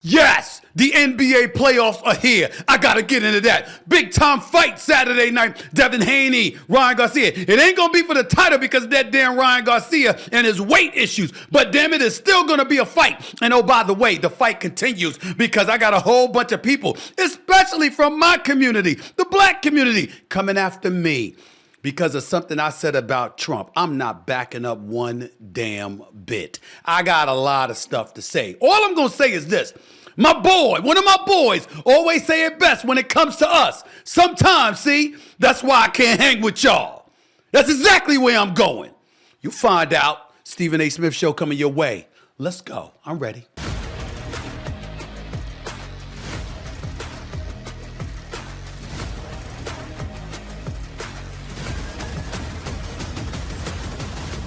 Yes, the NBA playoffs are here. I gotta get into that. Big time fight Saturday night. Devin Haney, Ryan Garcia. It ain't gonna be for the title because of that damn Ryan Garcia and his weight issues. But damn it, it's still gonna be a fight. And oh, by the way, the fight continues because I got a whole bunch of people, especially from my community, the black community, coming after me because of something I said about Trump. I'm not backing up one damn bit. I got a lot of stuff to say. All I'm gonna say is this. My boy, one of my boys, always say it best when it comes to us. Sometimes, see, that's why I can't hang with y'all. That's exactly where I'm going. You find out. Stephen A. Smith Show coming your way. Let's go. I'm ready.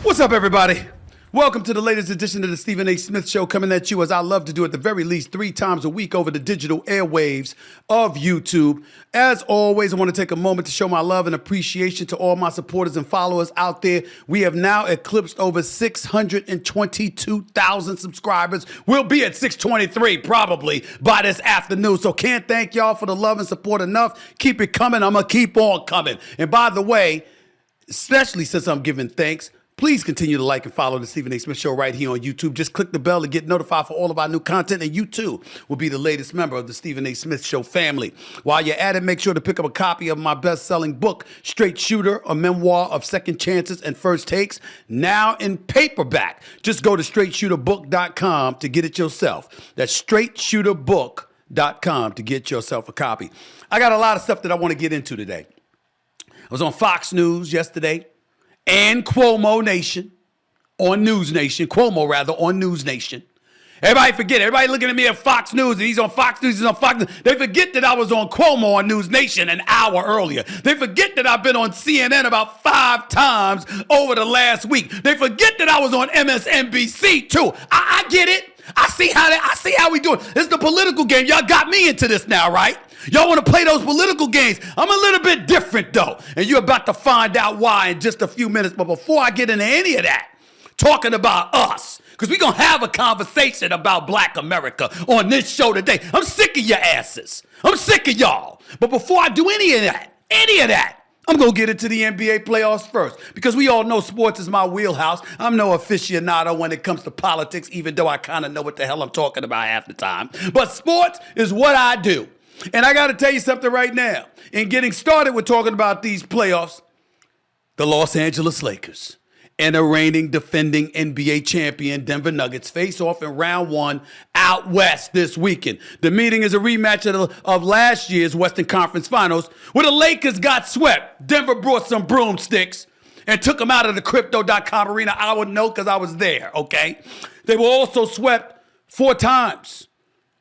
What's up, everybody? Welcome to the latest edition of the Stephen A. Smith Show, coming at you as I love to do at the very least 3 times a week over the digital airwaves of YouTube. As always, I want to take a moment to show my love and appreciation to all my supporters and followers out there. We have now eclipsed over 622,000 subscribers. We'll be at 623 probably by this afternoon. So can't thank y'all for the love and support enough. Keep it coming. I'm going to keep on coming. And by the way, especially since I'm giving thanks, please continue to like and follow the Stephen A. Smith Show right here on YouTube. Just click the bell to get notified for all of our new content, and you too will be the latest member of the Stephen A. Smith Show family. While you're at it, make sure to pick up a copy of my best-selling book, Straight Shooter, a memoir of second chances and first takes, now in paperback. Just go to straightshooterbook.com to get it yourself. That's straightshooterbook.com to get yourself a copy. I got a lot of stuff that I want to get into today. I was on Fox News yesterday. And Cuomo Nation on News Nation. Cuomo, rather, on News Nation. Everybody forget it. Everybody looking at me at Fox News, and he's on Fox News, he's on Fox News. They forget that I was on Cuomo on News Nation an hour earlier. They forget that I've been on CNN about 5 times over the last week. They forget that I was on MSNBC too. I get it. I see how we do it. It's the political game. Y'all got me into this now, right? Y'all want to play those political games. I'm a little bit different, though, and you're about to find out why in just a few minutes. But before I get into any of that, talking about us, because we're going to have a conversation about Black America on this show today. I'm sick of your asses. I'm sick of y'all. But before I do any of that, I'm going to get into the NBA playoffs first, because we all know sports is my wheelhouse. I'm no aficionado when it comes to politics, even though I kind of know what the hell I'm talking about half the time. But sports is what I do. And I got to tell you something right now. In getting started with talking about these playoffs, the Los Angeles Lakers and the reigning defending NBA champion Denver Nuggets face off in round 1 out west this weekend. The meeting is a rematch of last year's Western Conference Finals, where the Lakers got swept. Denver brought some broomsticks and took them out of the Crypto.com arena. I would know because I was there, okay? They were also swept 4 times,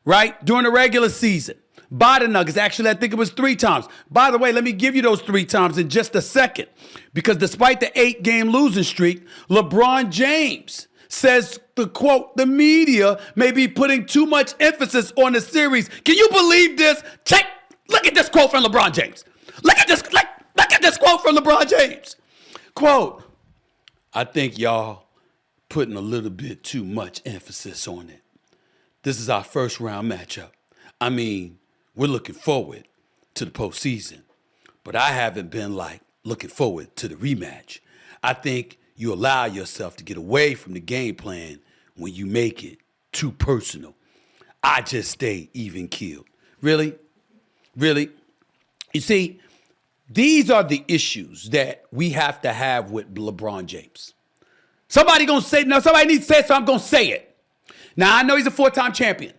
right, during the regular season by the Nuggets. Actually, I think it was 3 times. By the way, let me give you those 3 times in just a second. Because despite the 8-game losing streak, LeBron James says, the quote, the media may be putting too much emphasis on the series. Can you believe this? Look at this quote from LeBron James. Look at this quote from LeBron James. Quote, I think y'all putting a little bit too much emphasis on it. This is our first round matchup. I mean, we're looking forward to the postseason, but I haven't been looking forward to the rematch. I think you allow yourself to get away from the game plan when you make it too personal. I just stay even keeled. Really? Really? You see, these are the issues that we have to have with LeBron James. Somebody needs to say it, so I'm going to say it. Now, I know he's a 4-time champion.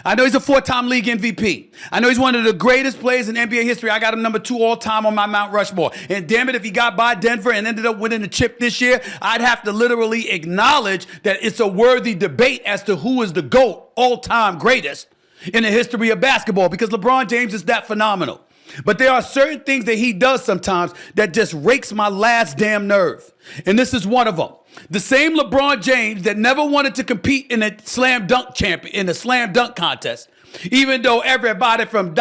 I know he's a 4-time league MVP. I know he's one of the greatest players in NBA history. I got him number 2 all time on my Mount Rushmore. And damn it, if he got by Denver and ended up winning the chip this year, I'd have to literally acknowledge that it's a worthy debate as to who is the GOAT, all-time greatest in the history of basketball, because LeBron James is that phenomenal. But there are certain things that he does sometimes that just rakes my last damn nerve. And this is one of them. The same LeBron James that never wanted to compete in a slam dunk contest, even though everybody from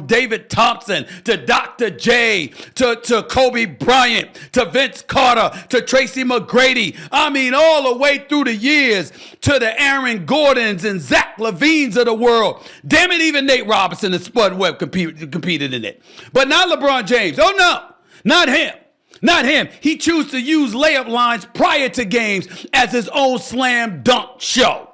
David Thompson to Dr. J to Kobe Bryant to Vince Carter to Tracy McGrady, I mean all the way through the years to the Aaron Gordons and Zach LaVines of the world. Damn it, even Nate Robinson and Spud Webb competed in it. But not LeBron James. Oh no, not him. Not him. He chose to use layup lines prior to games as his own slam dunk show,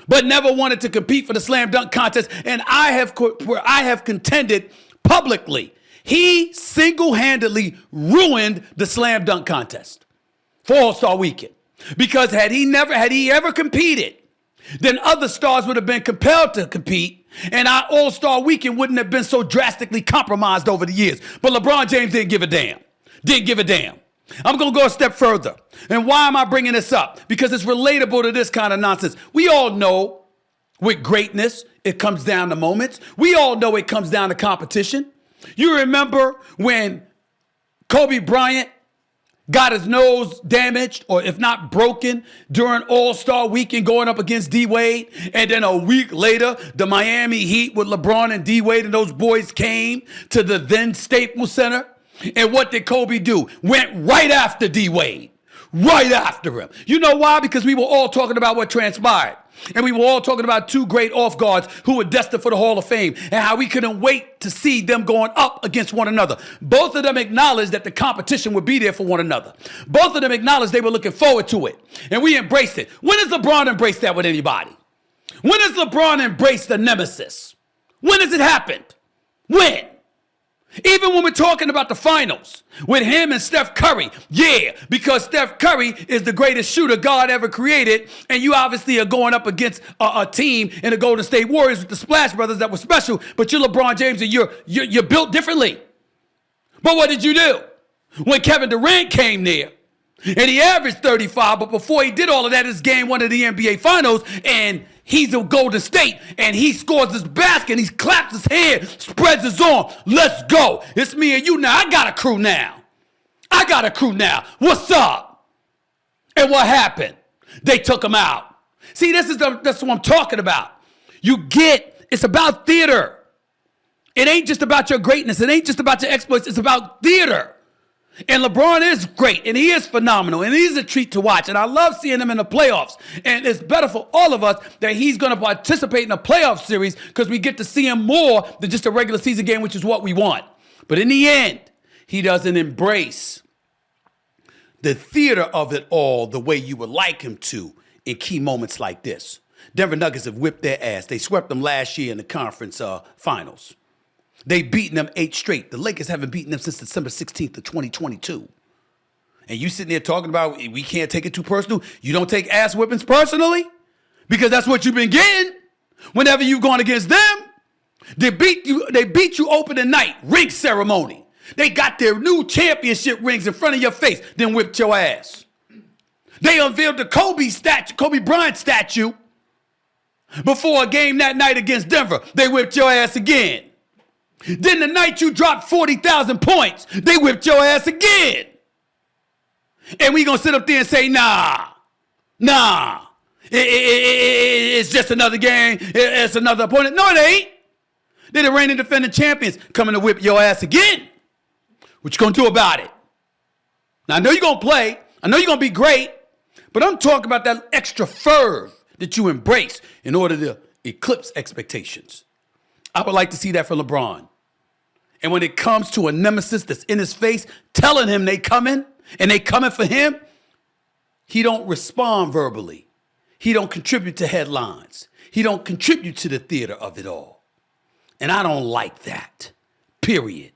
but never wanted to compete for the slam dunk contest. And I have contended publicly, he single-handedly ruined the slam dunk contest for All-Star Weekend. Because had he ever competed, then other stars would have been compelled to compete, and our All-Star Weekend wouldn't have been so drastically compromised over the years. But LeBron James didn't give a damn. Didn't give a damn. I'm going to go a step further. And why am I bringing this up? Because it's relatable to this kind of nonsense. We all know with greatness, it comes down to moments. We all know it comes down to competition. You remember when Kobe Bryant got his nose damaged, or if not broken, during All-Star Weekend going up against D-Wade. And then a week later, the Miami Heat with LeBron and D-Wade and those boys came to the then Staples Center. And what did Kobe do? Went right after D-Wade. Right after him. You know why? Because we were all talking about what transpired. And we were all talking about two great off guards who were destined for the Hall of Fame and how we couldn't wait to see them going up against one another. Both of them acknowledged that the competition would be there for one another. Both of them acknowledged they were looking forward to it. And we embraced it. When has LeBron embraced that with anybody? When has LeBron embraced the nemesis? When has it happened? When? Even when we're talking about the finals with him and Steph Curry, yeah, because Steph Curry is the greatest shooter God ever created, and you obviously are going up against a team in the Golden State Warriors with the Splash Brothers that were special, but you're LeBron James and you're built differently. But what did you do? When Kevin Durant came there, and he averaged 35, but before he did all of that, it's game one of the NBA Finals, and he's a Golden State, and he scores his basket, and he claps his hand, spreads his arm. Let's go. It's me and you now. I got a crew now. What's up? And what happened? They took him out. See, that's what I'm talking about. It's about theater. It ain't just about your greatness. It ain't just about your exploits. It's about theater. And LeBron is great, and he is phenomenal, and he's a treat to watch. And I love seeing him in the playoffs. And it's better for all of us that he's going to participate in a playoff series because we get to see him more than just a regular season game, which is what we want. But in the end, he doesn't embrace the theater of it all the way you would like him to in key moments like this. Denver Nuggets have whipped their ass. They swept them last year in the conference finals. They beaten them 8 straight. The Lakers haven't beaten them since December 16th of 2022. And you sitting there talking about we can't take it too personal. You don't take ass whippings personally because that's what you've been getting whenever you've gone against them. They beat you opening night, ring ceremony. They got their new championship rings in front of your face, then whipped your ass. They unveiled the Kobe Bryant statue before a game that night against Denver. They whipped your ass again. Then the night you dropped 40,000 points, they whipped your ass again. And we gonna sit up there and say, nah. It's just another game. It's another opponent. No, it ain't. They're the reigning defending champions coming to whip your ass again. What you gonna do about it? Now, I know you're gonna play. I know you're gonna be great. But I'm talking about that extra fervor that you embrace in order to eclipse expectations. I would like to see that for LeBron. And when it comes to a nemesis that's in his face, telling him they coming, and they coming for him, he don't respond verbally. He don't contribute to headlines. He don't contribute to the theater of it all. And I don't like that, period.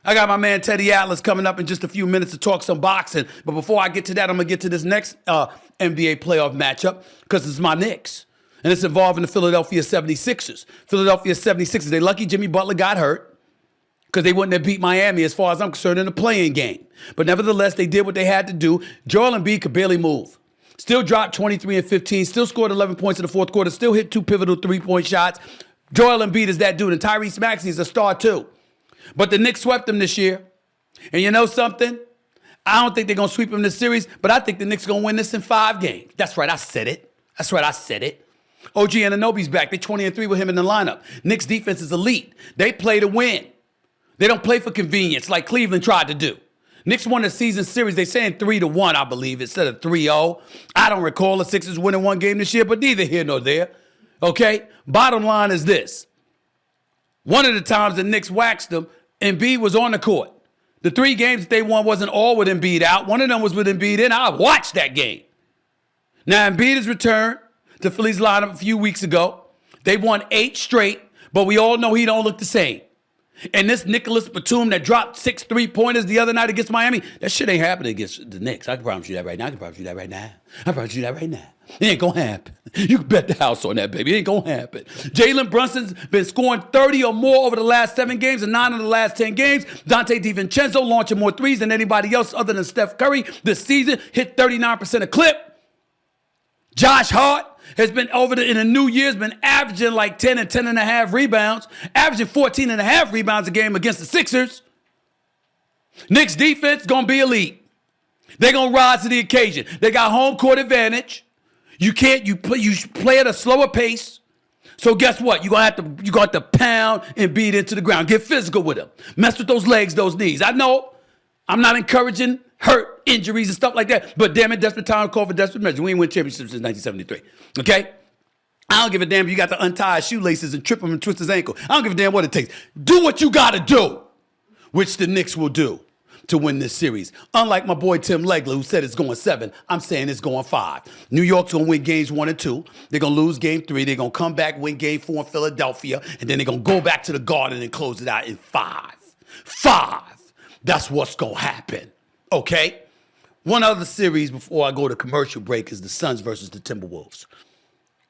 I got my man Teddy Atlas coming up in just a few minutes to talk some boxing. But before I get to that, I'm going to get to this next NBA playoff matchup because it's my Knicks. And it's involving the Philadelphia 76ers. Philadelphia 76ers, they lucky Jimmy Butler got hurt because they wouldn't have beat Miami as far as I'm concerned in the play-in game. But nevertheless, they did what they had to do. Joel Embiid could barely move. Still dropped 23 and 15, still scored 11 points in the fourth quarter, still hit 2 pivotal three-point shots. Joel Embiid is that dude, and Tyrese Maxey is a star too. But the Knicks swept them this year. And you know something? I don't think they're going to sweep them this series, but I think the Knicks are going to win this in 5 games. That's right, I said it. That's right, I said it. OG Anunoby's back. They're 20-3 with him in the lineup. Knicks defense is elite. They play to win. They don't play for convenience like Cleveland tried to do. Knicks won the season series. They're saying 3-1, I believe, instead of 3-0. I don't recall the Sixers winning 1 game this year, but neither here nor there. Okay? Bottom line is this. One of the times the Knicks waxed them, Embiid was on the court. The 3 games that they won wasn't all with Embiid out. One of them was with Embiid in. I watched that game. Now, Embiid has returned to Philly's lineup a few weeks ago. They won 8 straight, but we all know he don't look the same. And this Nicholas Batum that dropped 6 3-pointers the other night against Miami, that shit ain't happening against the Knicks. I can promise you that right now. I can promise you that right now. I promise you that right now. It ain't gonna happen. You can bet the house on that, baby. It ain't gonna happen. Jalen Brunson's been scoring 30 or more over the last 7 games and 9 of the last 10 games. Dante DiVincenzo launching more threes than anybody else other than Steph Curry this season. Hit 39% a clip. Josh Hart has been in the new year's been averaging like 10 and 10.5 rebounds, averaging 14.5 rebounds a game against the Sixers. Knicks defense gonna be elite. They're gonna rise to the occasion. They got home court advantage. You play at a slower pace. So guess what? You're gonna have to pound and beat into the ground. Get physical with them. Mess with those legs, those knees. I know I'm not encouraging hurt, injuries, and stuff like that. But damn it, desperate time call for desperate measure. We ain't win championships since 1973. Okay? I don't give a damn if you got to untie his shoelaces and trip him and twist his ankle. I don't give a damn what it takes. Do what you got to do, which the Knicks will do to win this series. Unlike my boy Tim Legler, who said it's going 7, I'm saying it's going 5. New York's going to win games 1 and 2. They're going to lose game 3. They're going to come back, win game 4 in Philadelphia, and then they're going to go back to the Garden and close it out in 5. 5. That's what's going to happen. Okay? One other series before I go to commercial break is the Suns versus the Timberwolves.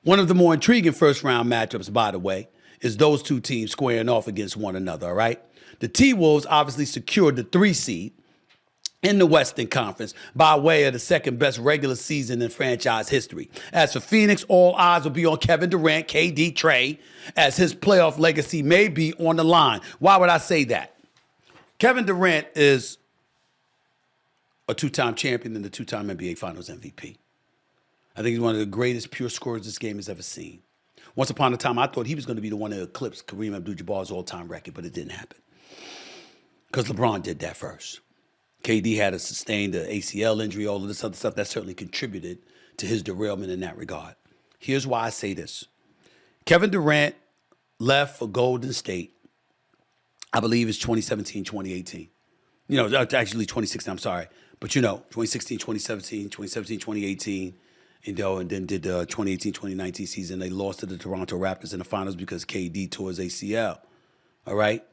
One of the more intriguing first-round matchups, by the way, is those 2 teams squaring off against one another, all right? The T-Wolves obviously secured the 3 seed in the Western Conference by way of the second-best regular season in franchise history. As for Phoenix, all eyes will be on Kevin Durant, KD, Trey, as his playoff legacy may be on the line. Why would I say that? Kevin Durant is a 2-time champion and the 2-time NBA Finals MVP. I think he's one of the greatest pure scorers this game has ever seen. Once upon a time, I thought he was going to be the one to eclipse Kareem Abdul-Jabbar's all-time record, but it didn't happen because LeBron did that first. KD had a sustained ACL injury, all of this other stuff that certainly contributed to his derailment in that regard. Here's why I say this. Kevin Durant left for Golden State, I believe it's 2017, 2018. Actually 2016, I'm sorry. But 2016, 2017, 2018, and then did the 2018, 2019 season. They lost to the Toronto Raptors in the finals because KD tore his ACL, all right?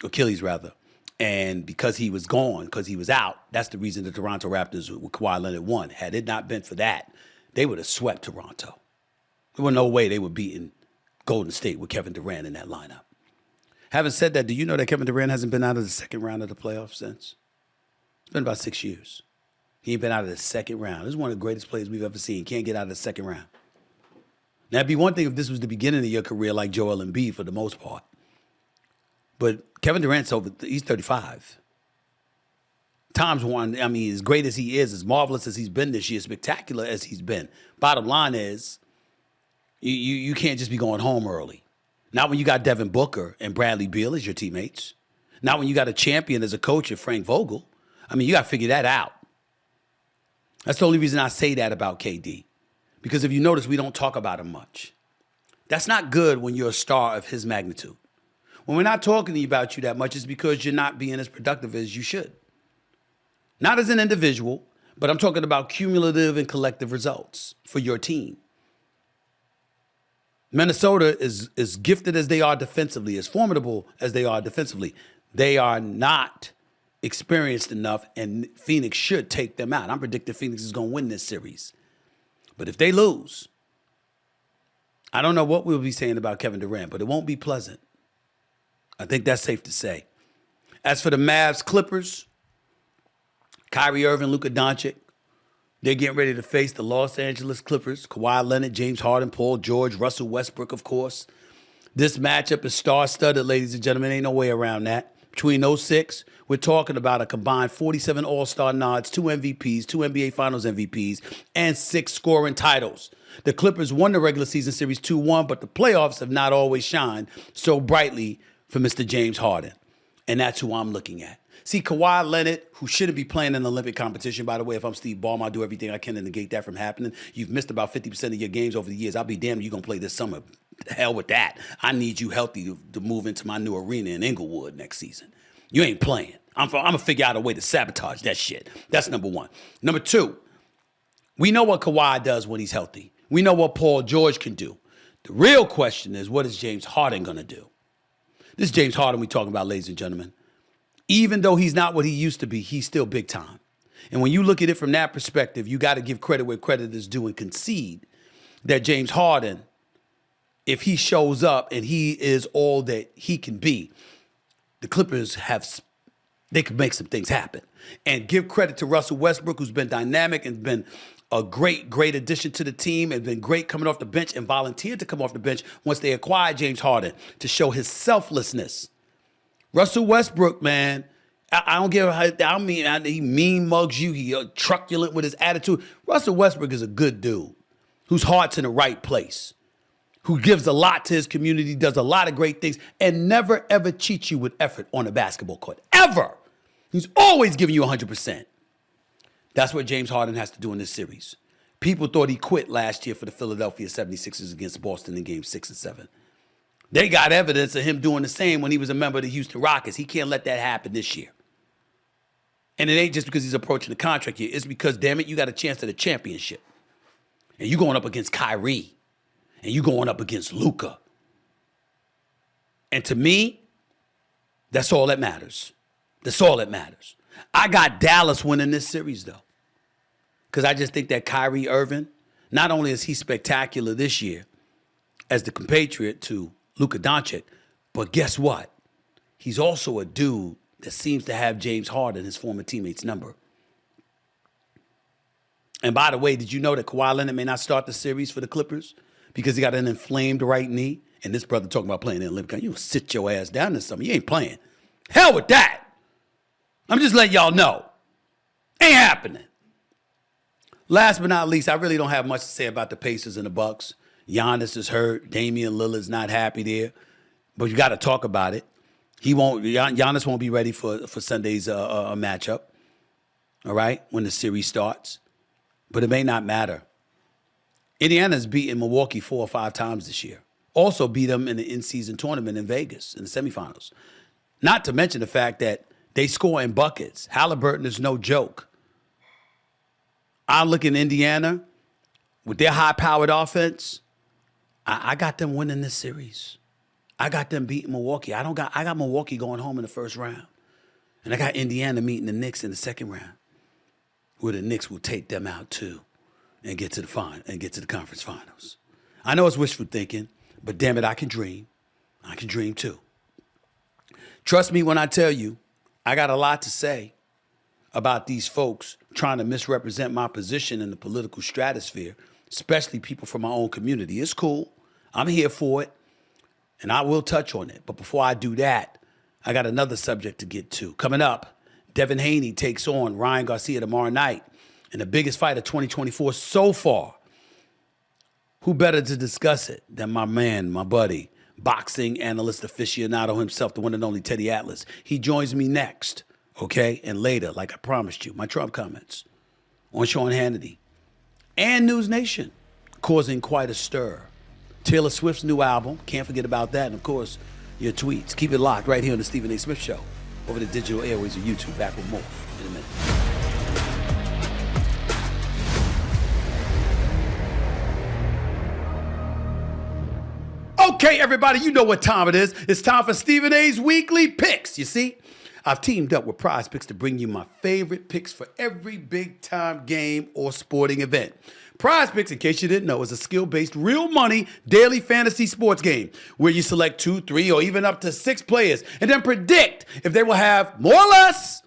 Achilles, rather. And because he was gone, because he was out, that's the reason the Toronto Raptors with Kawhi Leonard won. Had it not been for that, they would have swept Toronto. There was no way they were beating Golden State with Kevin Durant in that lineup. Having said that, do you know that Kevin Durant hasn't been out of the second round of the playoffs since? It's been about 6 years. He ain't been out of the second round. This is one of the greatest players we've ever seen. Can't get out of the second round. Now, it'd be one thing if this was the beginning of your career like Joel Embiid for the most part. But Kevin Durant's he's 35. Times one, as great as he is, as marvelous as he's been this year, spectacular as he's been. Bottom line is, you can't just be going home early. Not when you got Devin Booker and Bradley Beal as your teammates. Not when you got a champion as a coach of Frank Vogel. You got to figure that out. That's the only reason I say that about KD. Because if you notice, we don't talk about him much. That's not good when you're a star of his magnitude. When we're not talking about you that much, it's because you're not being as productive as you should. Not as an individual, but I'm talking about cumulative and collective results for your team. Minnesota is gifted as they are defensively, as formidable as they are defensively. They are not experienced enough, and Phoenix should take them out. I'm predicting Phoenix is going to win this series. But if they lose, I don't know what we'll be saying about Kevin Durant, but it won't be pleasant. I think that's safe to say. As for the Mavs Clippers, Kyrie Irving, Luka Doncic, they're getting ready to face the Los Angeles Clippers. Kawhi Leonard, James Harden, Paul George, Russell Westbrook, of course. This matchup is star-studded, ladies and gentlemen. Ain't no way around that. Between those 6, we're talking about a combined 47 All-Star nods, 2 MVPs, 2 NBA Finals MVPs, and 6 scoring titles. The Clippers won the regular season series 2-1, but the playoffs have not always shined so brightly for Mr. James Harden. And that's who I'm looking at. See, Kawhi Leonard, who shouldn't be playing in the Olympic competition, by the way, if I'm Steve Ballmer, I'll do everything I can to negate that from happening. You've missed about 50% of your games over the years. I'll be damned if you're going to play this summer. The hell with that. I need you healthy to move into my new arena in Inglewood next season. You ain't playing. I'm going to figure out a way to sabotage that shit. That's number 1. Number 2, we know what Kawhi does when he's healthy. We know what Paul George can do. The real question is, what is James Harden going to do? This is James Harden we're talking about, ladies and gentlemen. Even though he's not what he used to be, he's still big time. And when you look at it from that perspective, you got to give credit where credit is due and concede that James Harden, if he shows up and he is all that he can be, the Clippers they could make some things happen. And give credit to Russell Westbrook, who's been dynamic and been a great, great addition to the team and been great coming off the bench and volunteered to come off the bench once they acquired James Harden to show his selflessness. Russell Westbrook, man, I don't give a he mean mugs you. He truculent with his attitude. Russell Westbrook is a good dude whose heart's in the right place, who gives a lot to his community, does a lot of great things, and never, ever cheats you with effort on a basketball court. Ever. He's always giving you 100%. That's what James Harden has to do in this series. People thought he quit last year for the Philadelphia 76ers against Boston in Games 6 and 7. They got evidence of him doing the same when he was a member of the Houston Rockets. He can't let that happen this year. And it ain't just because he's approaching the contract year. It's because, damn it, you got a chance at a championship. And you going up against Kyrie. And you going up against Luka. And to me, that's all that matters. That's all that matters. I got Dallas winning this series, though. Because I just think that Kyrie Irving, not only is he spectacular this year as the compatriot to Luka Doncic, but guess what? He's also a dude that seems to have James Harden, his former teammate's number. And by the way, did you know that Kawhi Leonard may not start the series for the Clippers because he got an inflamed right knee? And this brother talking about playing in the Olympic. You sit your ass down this summer. You ain't playing. Hell with that. I'm just letting y'all know. Ain't happening. Last but not least, I really don't have much to say about the Pacers and the Bucks. Giannis is hurt. Damian Lillard's not happy there. But you got to talk about it. Giannis won't be ready for Sunday's matchup, all right, when the series starts. But it may not matter. Indiana's beaten Milwaukee 4 or 5 times this year. Also beat them in the in-season tournament in Vegas in the semifinals. Not to mention the fact that they score in buckets. Halliburton is no joke. I look in Indiana with their high-powered offense. I got them winning this series. I got them beating Milwaukee. I got Milwaukee going home in the first round. And I got Indiana meeting the Knicks in the second round, where the Knicks will take them out too and get to the conference finals. I know it's wishful thinking, but damn it, I can dream. I can dream too. Trust me when I tell you, I got a lot to say about these folks trying to misrepresent my position in the political stratosphere, especially people from my own community. It's cool. I'm here for it, and I will touch on it. But before I do that, I got another subject to get to. Coming up, Devin Haney takes on Ryan Garcia tomorrow night in the biggest fight of 2024 so far. Who better to discuss it than my man, my buddy, boxing analyst aficionado himself, the one and only Teddy Atlas. He joins me next, okay? And later, like I promised you, my Trump comments on Sean Hannity and News Nation, causing quite a stir. Taylor Swift's new album, can't forget about that. And of course, your tweets. Keep it locked right here on the Stephen A. Smith Show over the digital airways of YouTube. Back with more in a minute. Okay, everybody, you know what time it is. It's time for Stephen A.'s Weekly Picks. You see, I've teamed up with Prize Picks to bring you my favorite picks for every big-time game or sporting event. Prize Picks, in case you didn't know, is a skill-based, real money, daily fantasy sports game where you select 2, 3, or even up to 6 players and then predict if they will have more or less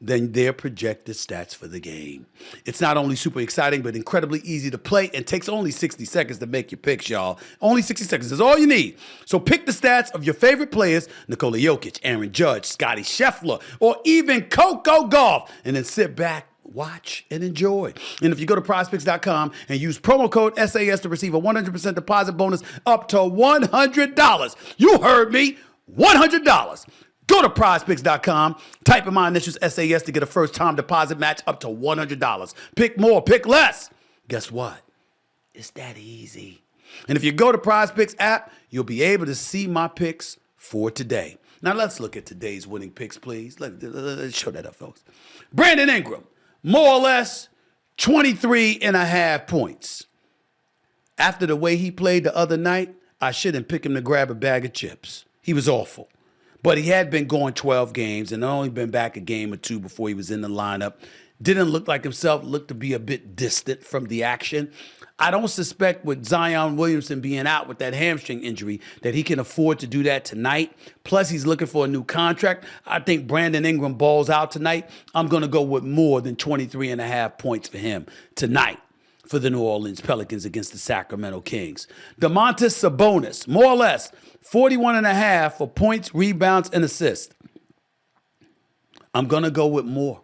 than their projected stats for the game. It's not only super exciting, but incredibly easy to play and takes only 60 seconds to make your picks, y'all. Only 60 seconds is all you need. So pick the stats of your favorite players, Nikola Jokic, Aaron Judge, Scottie Scheffler, or even Coco Gauff, and then sit back, watch, and enjoy. And if you go to prizepicks.com and use promo code SAS to receive a 100% deposit bonus up to $100. You heard me, $100. Go to prizepicks.com, type in my initials SAS to get a first-time deposit match up to $100. Pick more, pick less. Guess what? It's that easy. And if you go to PrizePicks app, you'll be able to see my picks for today. Now let's look at today's winning picks, please. Let's show that up, folks. Brandon Ingram, more or less 23.5 points. After the way he played the other night, I shouldn't pick him to grab a bag of chips. He was awful. But he had been going 12 games and only been back a game or two before he was in the lineup. Didn't look like himself, looked to be a bit distant from the action. I don't suspect with Zion Williamson being out with that hamstring injury that he can afford to do that tonight. Plus, he's looking for a new contract. I think Brandon Ingram balls out tonight. I'm going to go with more than 23.5 points for him tonight for the New Orleans Pelicans against the Sacramento Kings. Domantas Sabonis, more or less, 41.5 for points, rebounds, and assists. I'm going to go with more.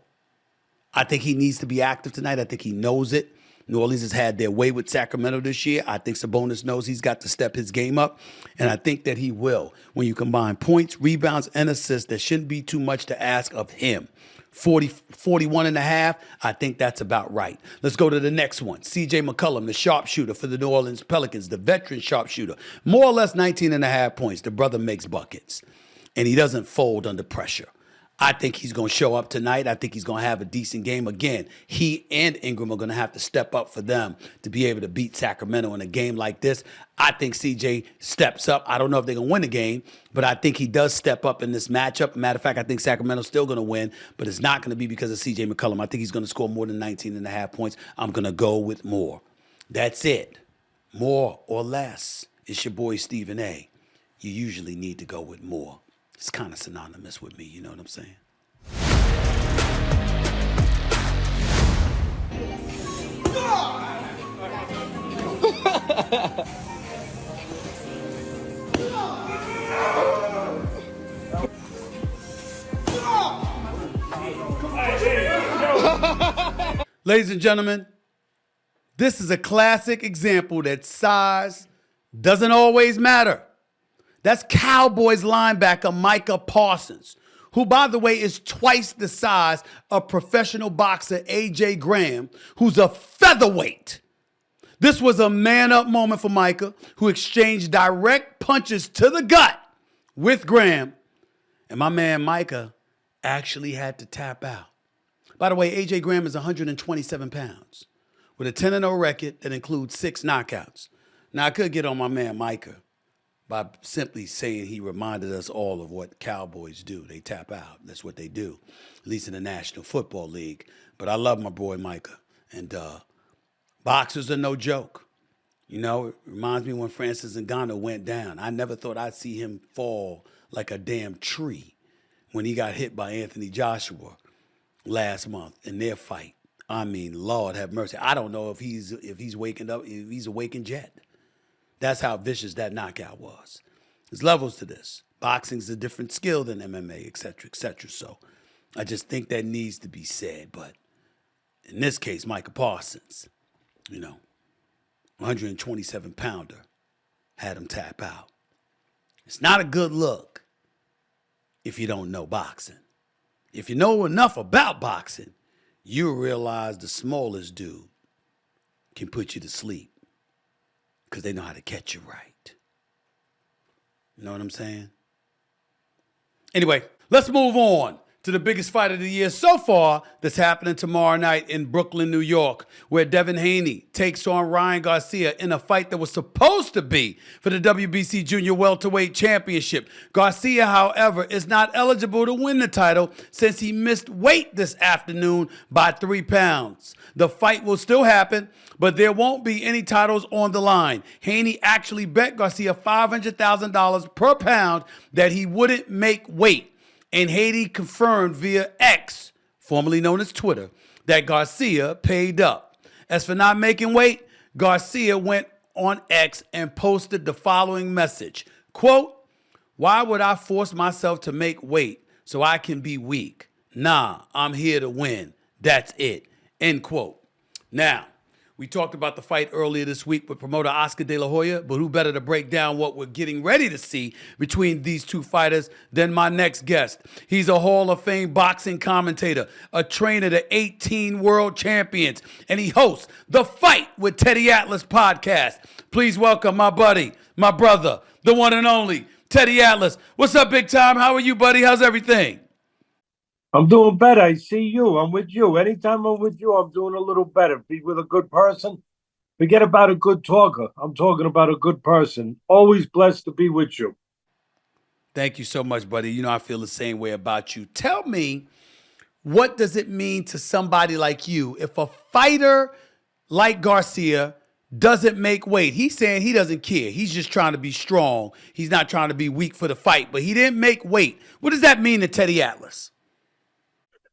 I think he needs to be active tonight. I think he knows it. New Orleans has had their way with Sacramento this year. I think Sabonis knows he's got to step his game up, and I think that he will. When you combine points, rebounds, and assists, there shouldn't be too much to ask of him. 41.5, I think that's about right. Let's go to the next one. C.J. McCollum, the sharpshooter for the New Orleans Pelicans, the veteran sharpshooter. More or less 19.5 points. The brother makes buckets, and he doesn't fold under pressure. I think he's going to show up tonight. I think he's going to have a decent game. Again, he and Ingram are going to have to step up for them to be able to beat Sacramento in a game like this. I think CJ steps up. I don't know if they're going to win the game, but I think he does step up in this matchup. Matter of fact, I think Sacramento's still going to win, but it's not going to be because of CJ McCollum. I think he's going to score more than 19.5 points. I'm going to go with more. That's it. More or less. It's your boy Stephen A. You usually need to go with more. It's kind of synonymous with me, you know what I'm saying? Ladies and gentlemen, this is a classic example that size doesn't always matter. That's Cowboys linebacker Micah Parsons, who, by the way, is twice the size of professional boxer A.J. Graham, who's a featherweight. This was a man-up moment for Micah, who exchanged direct punches to the gut with Graham. And my man Micah actually had to tap out. By the way, A.J. Graham is 127 pounds with a 10-0 record that includes 6 knockouts. Now, I could get on my man Micah by simply saying he reminded us all of what Cowboys do. They tap out. That's what they do, at least in the National Football League. But I love my boy Micah. And boxers are no joke. You know, it reminds me when Francis Ngannou went down. I never thought I'd see him fall like a damn tree when he got hit by Anthony Joshua last month in their fight. I mean, Lord have mercy. I don't know if he's waking up, if he's awakened yet. That's how vicious that knockout was. There's levels to this. Boxing's a different skill than MMA, et cetera, et cetera. So I just think that needs to be said. But in this case, Micah Parsons, 127-pounder, had him tap out. It's not a good look if you don't know boxing. If you know enough about boxing, you'll realize the smallest dude can put you to sleep. Because they know how to catch you right. You know what I'm saying? Anyway, let's move on to the biggest fight of the year so far that's happening tomorrow night in Brooklyn, New York, where Devin Haney takes on Ryan Garcia in a fight that was supposed to be for the WBC Junior Welterweight Championship. Garcia, however, is not eligible to win the title since he missed weight this afternoon by 3 pounds. The fight will still happen, but there won't be any titles on the line. Haney actually bet Garcia $500,000 per pound that he wouldn't make weight. And Haney confirmed via X formerly known as Twitter, that Garcia paid up. As for not making weight, Garcia went on X and posted the following message. Quote, "Why would I force myself to make weight so I can be weak? Nah, I'm here to win. That's it." End quote. Now, we talked about the fight earlier this week with promoter Oscar De La Hoya, but who better to break down what we're getting ready to see between these two fighters than my next guest. He's a Hall of Fame boxing commentator, a trainer to 18 world champions, and he hosts the Fight with Teddy Atlas podcast. Please welcome my buddy, my brother, the one and only Teddy Atlas. What's up, big time? How are you, buddy? How's everything? I'm doing better. I see you. I'm with you. Anytime I'm with you, I'm doing a little better. Be with a good person. Forget about a good talker. I'm talking about a good person. Always blessed to be with you. Thank you so much, buddy. You know, I feel the same way about you. Tell me, what does it mean to somebody like you if a fighter like Garcia doesn't make weight? He's saying he doesn't care. He's just trying to be strong. He's not trying to be weak for the fight, but he didn't make weight. What does that mean to Teddy Atlas?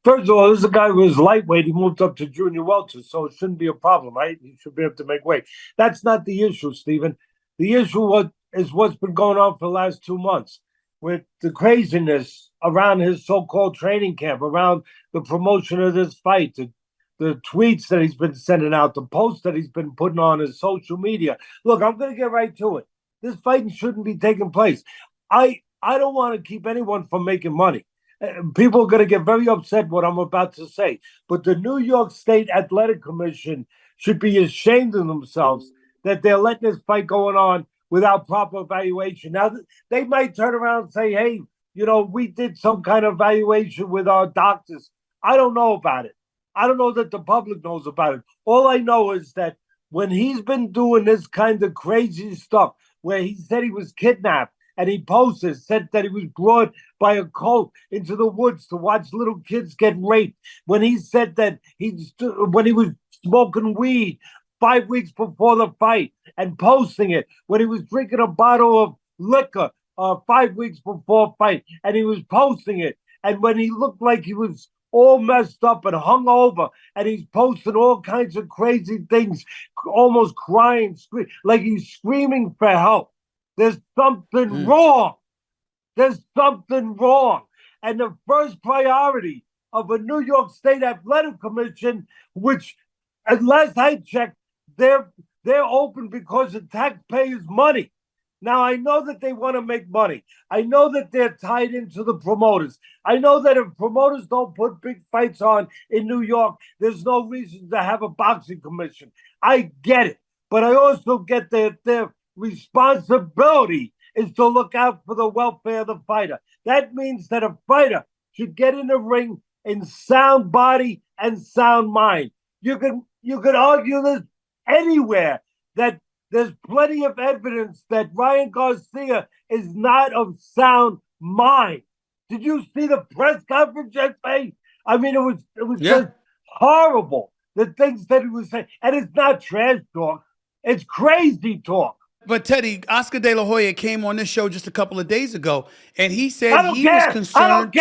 First of all, this is a guy who was lightweight. He moved up to junior welter, so it shouldn't be a problem, right? He should be able to make weight. That's not the issue, Stephen. The issue is what's been going on for the last 2 months with the craziness around his so-called training camp, around the promotion of this fight, the tweets that he's been sending out, the posts that he's been putting on his social media. Look, I'm going to get right to it. This fighting shouldn't be taking place. I don't want to keep anyone from making money. People are going to get very upset what I'm about to say, but the New York State Athletic Commission should be ashamed of themselves that they're letting this fight going on without proper evaluation. Now, they might turn around and say, hey, we did some kind of evaluation with our doctors. I don't know about it. I don't know that the public knows about it. All I know is that when he's been doing this kind of crazy stuff, where he said he was kidnapped, and he posted, said that he was brought by a cult into the woods to watch little kids get raped. When he said that when he was smoking weed 5 weeks before the fight and posting it, when he was drinking a bottle of liquor 5 weeks before fight and he was posting it, and when he looked like he was all messed up and hung over, and he's posting all kinds of crazy things, almost crying, like he's screaming for help. There's something wrong. There's something wrong. And the first priority of a New York State Athletic Commission, which, at last I checked, they're open because of taxpayers' money. Now, I know that they want to make money. I know that they're tied into the promoters. I know that if promoters don't put big fights on in New York, there's no reason to have a boxing commission. I get it. But I also get that their responsibility is to look out for the welfare of the fighter. That means that a fighter should get in the ring in sound body and sound mind. You can argue this anywhere, that there's plenty of evidence that Ryan Garcia is not of sound mind. Did you see the press conference yesterday? I mean, it was just horrible, the things that he was saying. And it's not trash talk. It's crazy talk. But Teddy, Oscar De La Hoya came on this show just a couple of days ago, and he said he was concerned too.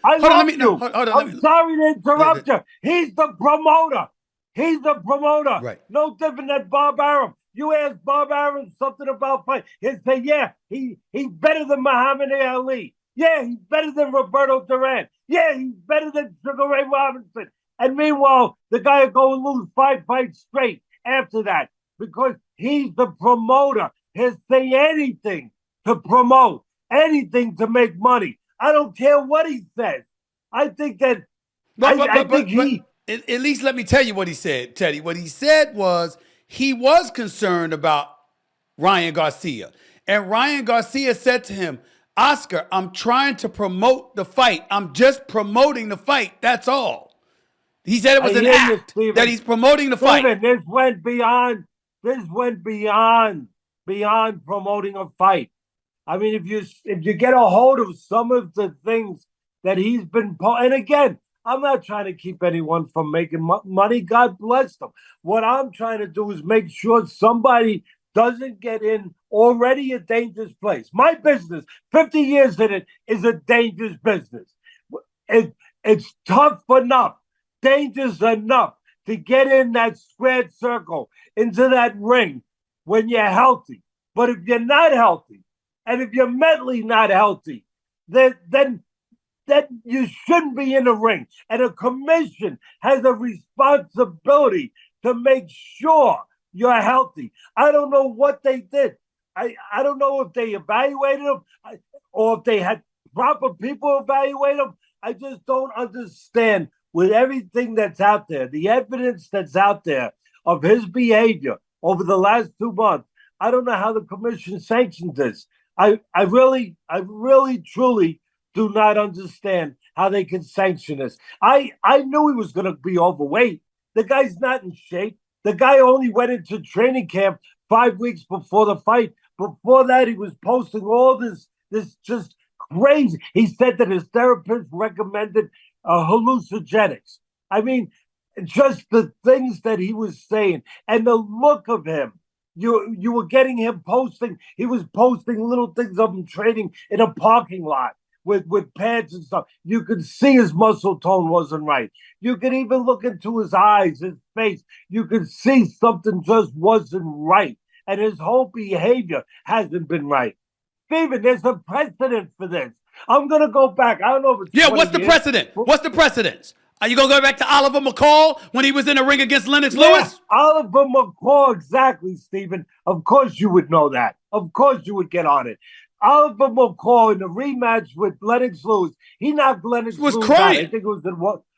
I love you. I'm sorry to interrupt you. He's the promoter. He's the promoter. Right. No different than Bob Arum. You ask Bob Arum something about fight, he'll say, yeah, he's better than Muhammad Ali. Yeah, he's better than Roberto Duran. Yeah, he's better than Sugar Ray Robinson. And meanwhile, the guy will go and lose 5 fights straight after that, because he's the promoter. He'll say anything to promote, anything to make money. I don't care what he says. I think that at least let me tell you what he said, Teddy. What he said was he was concerned about Ryan Garcia. And Ryan Garcia said to him, Oscar, I'm trying to promote the fight. I'm just promoting the fight. That's all. He said it was an act that he's promoting the fight. This went beyond promoting a fight. I mean, if you get a hold of some of the things that he's been, and again, I'm not trying to keep anyone from making money. God bless them. What I'm trying to do is make sure somebody doesn't get in already a dangerous place. My business, 50 years in it, is a dangerous business. It's tough enough dangerous enough to get in that squared circle into that ring when you're healthy. But if you're not healthy, and if you're mentally not healthy, then you shouldn't be in the ring. And a commission has a responsibility to make sure you're healthy. I don't know what they did. I don't know if they evaluated them or if they had proper people evaluate them. I just don't understand with everything that's out there, the evidence that's out there of his behavior over the last 2 months. I don't know how the commission sanctioned this. I really, truly do not understand how they can sanction this. I knew he was going to be overweight. The guy's not in shape. The guy only went into training camp 5 weeks before the fight. Before that, he was posting all this just crazy. He said that his therapist recommended hallucinogenics. I mean, just the things that he was saying and the look of him. You were getting him posting. He was posting little things of him training in a parking lot with pads and stuff. You could see his muscle tone wasn't right. You could even look into his eyes, his face. You could see something just wasn't right. And his whole behavior hasn't been right. Steven, there's a precedent for this. I'm going to go back. I don't know if it's what's the precedent? What's the precedence? Are you going to go back to Oliver McCall when he was in the ring against Lennox Lewis? Oliver McCall, exactly, Steven. Of course you would know that. Of course you would get on it. Oliver McCall in the rematch with Lennox Lewis, he knocked Lennox Lewis out. I think it was in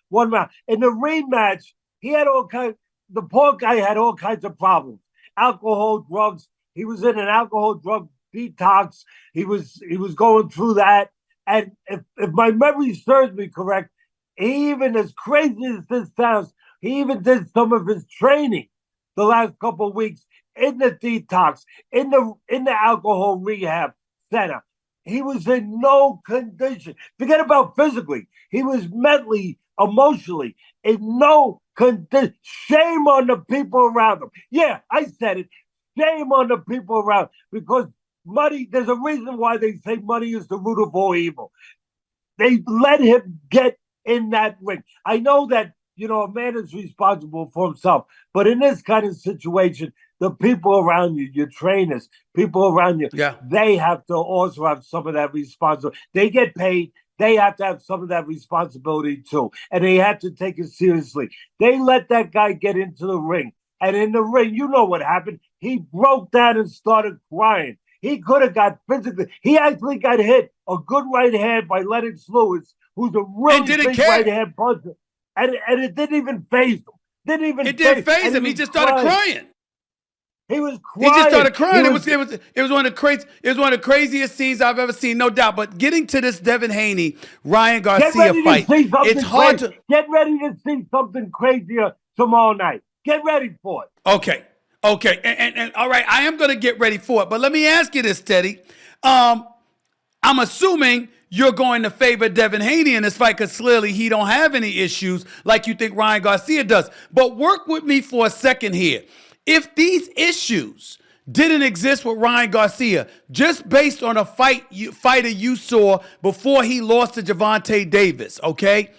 one round. In the rematch, he had the poor guy had all kinds of problems. Alcohol, drugs. He was in an alcohol drug detox. He was going through that. And if my memory serves me correct, he even, as crazy as this sounds, he even did some of his training the last couple of weeks in the detox, in the alcohol rehab center. He was in no condition. Forget about physically. He was mentally, emotionally in no condition. Shame on the people around him. Yeah, I said it. Shame on the people around, because money, there's a reason why they say money is the root of all evil. They let him get in that ring. I know that, a man is responsible for himself, but in this kind of situation, the people around you, your trainers, people around you, they have to also have some of that responsibility. They get paid. They have to have some of that responsibility too, and they have to take it seriously. They let that guy get into the ring, and in the ring, you know what happened. He broke down and started crying. He could have got physically. He actually got hit a good right hand by Lennox Lewis, who's a really big right hand puncher, and it didn't even faze him. It didn't faze him. He just started crying. He was crying. He just started crying. It was one of the craziest scenes I've ever seen, no doubt. But getting to this Devin Haney, Ryan Garcia fight, it's hard to get ready to see something crazier tomorrow night. Get ready for it. Okay. And all right, I am going to get ready for it. But let me ask you this, Teddy. I'm assuming you're going to favor Devin Haney in this fight because clearly he don't have any issues like you think Ryan Garcia does. But work with me for a second here. If these issues didn't exist with Ryan Garcia, just based on a fighter you saw before he lost to Gervonta Davis, okay?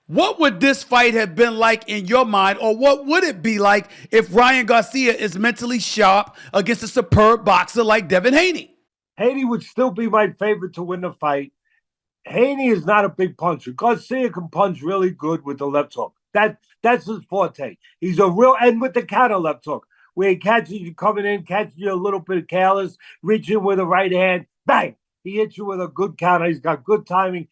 What would this fight have been like in your mind, or what would it be like if Ryan Garcia is mentally sharp against a superb boxer like Devin Haney? Haney would still be my favorite to win the fight. Haney is not a big puncher. Garcia can punch really good with the left hook. That's his forte. He's and with the counter left hook, where he catches you coming in, catches you a little bit careless, reaching with a right hand, bang! He hits you with a good counter. He's got good timing.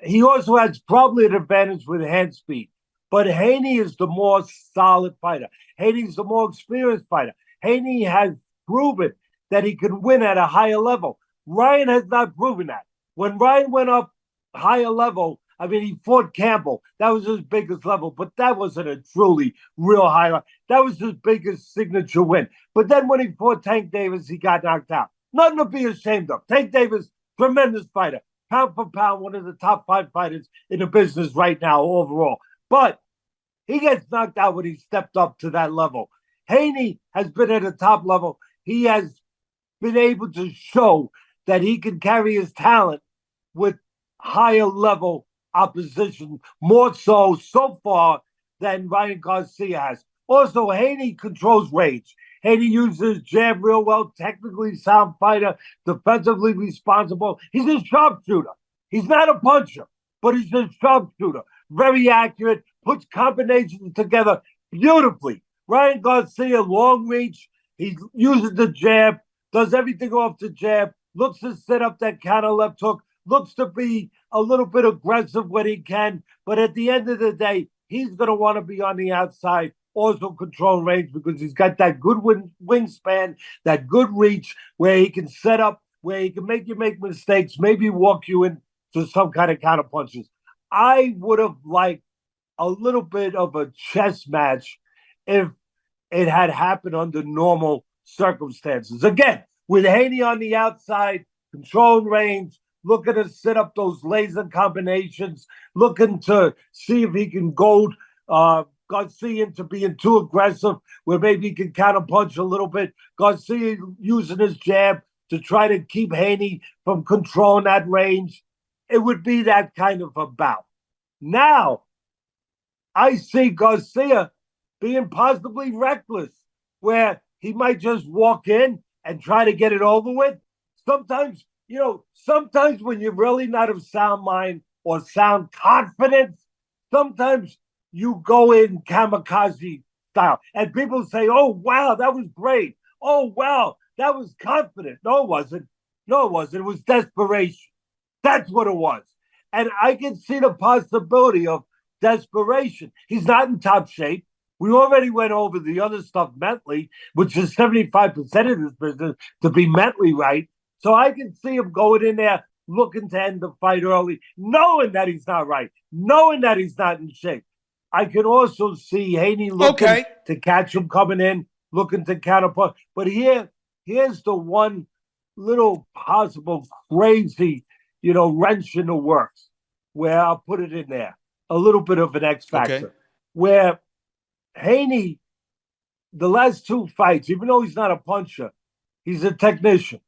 He also has probably an advantage with hand speed. But Haney is the more solid fighter. Haney's the more experienced fighter. Haney has proven that he can win at a higher level. Ryan has not proven that. When Ryan went up higher level, I mean, he fought Campbell. That was his biggest level, but that wasn't a truly real highlight. That was his biggest signature win. But then when he fought Tank Davis, he got knocked out. Nothing to be ashamed of. Tank Davis, tremendous fighter. Pound for pound, one of the top 5 fighters in the business right now overall. But he gets knocked out when he stepped up to that level. Haney has been at a top level. He has been able to show that he can carry his talent with higher level opposition, more so far than Ryan Garcia has. Also, Haney controls range. Haney uses jab real well, technically sound fighter, defensively responsible. He's a sharpshooter. He's not a puncher, but he's a sharpshooter. Very accurate, puts combinations together beautifully. Ryan Garcia, long reach. He uses the jab, does everything off the jab, looks to set up that counter left hook, looks to be a little bit aggressive when he can. But at the end of the day, he's going to want to be on the outside, also control range, because he's got that good wingspan, that good reach where he can set up, where he can make you make mistakes, maybe walk you into some kind of counter punches. I would have liked a little bit of a chess match if it had happened under normal circumstances. Again, with Haney on the outside, control range, looking to set up those laser combinations, looking to see if he can goad Garcia into being too aggressive, where maybe he can counterpunch a little bit. Garcia using his jab to try to keep Haney from controlling that range. It would be that kind of a bout. Now, I see Garcia being possibly reckless, where he might just walk in and try to get it over with. Sometimes when you're really not of sound mind or sound confidence, sometimes you go in kamikaze style. And people say, oh, wow, that was great. Oh, wow, that was confident. No, it wasn't. No, it wasn't. It was desperation. That's what it was. And I can see the possibility of desperation. He's not in top shape. We already went over the other stuff mentally, which is 75% of this business, to be mentally right. So I can see him going in there looking to end the fight early, knowing that he's not right, knowing that he's not in shape. I can also see Haney looking to catch him coming in, looking to counterpunch. But here's the one little possible crazy, wrench in the works, where I'll put it in there. A little bit of an X factor, where Haney, the last two fights, even though he's not a puncher, he's a technician.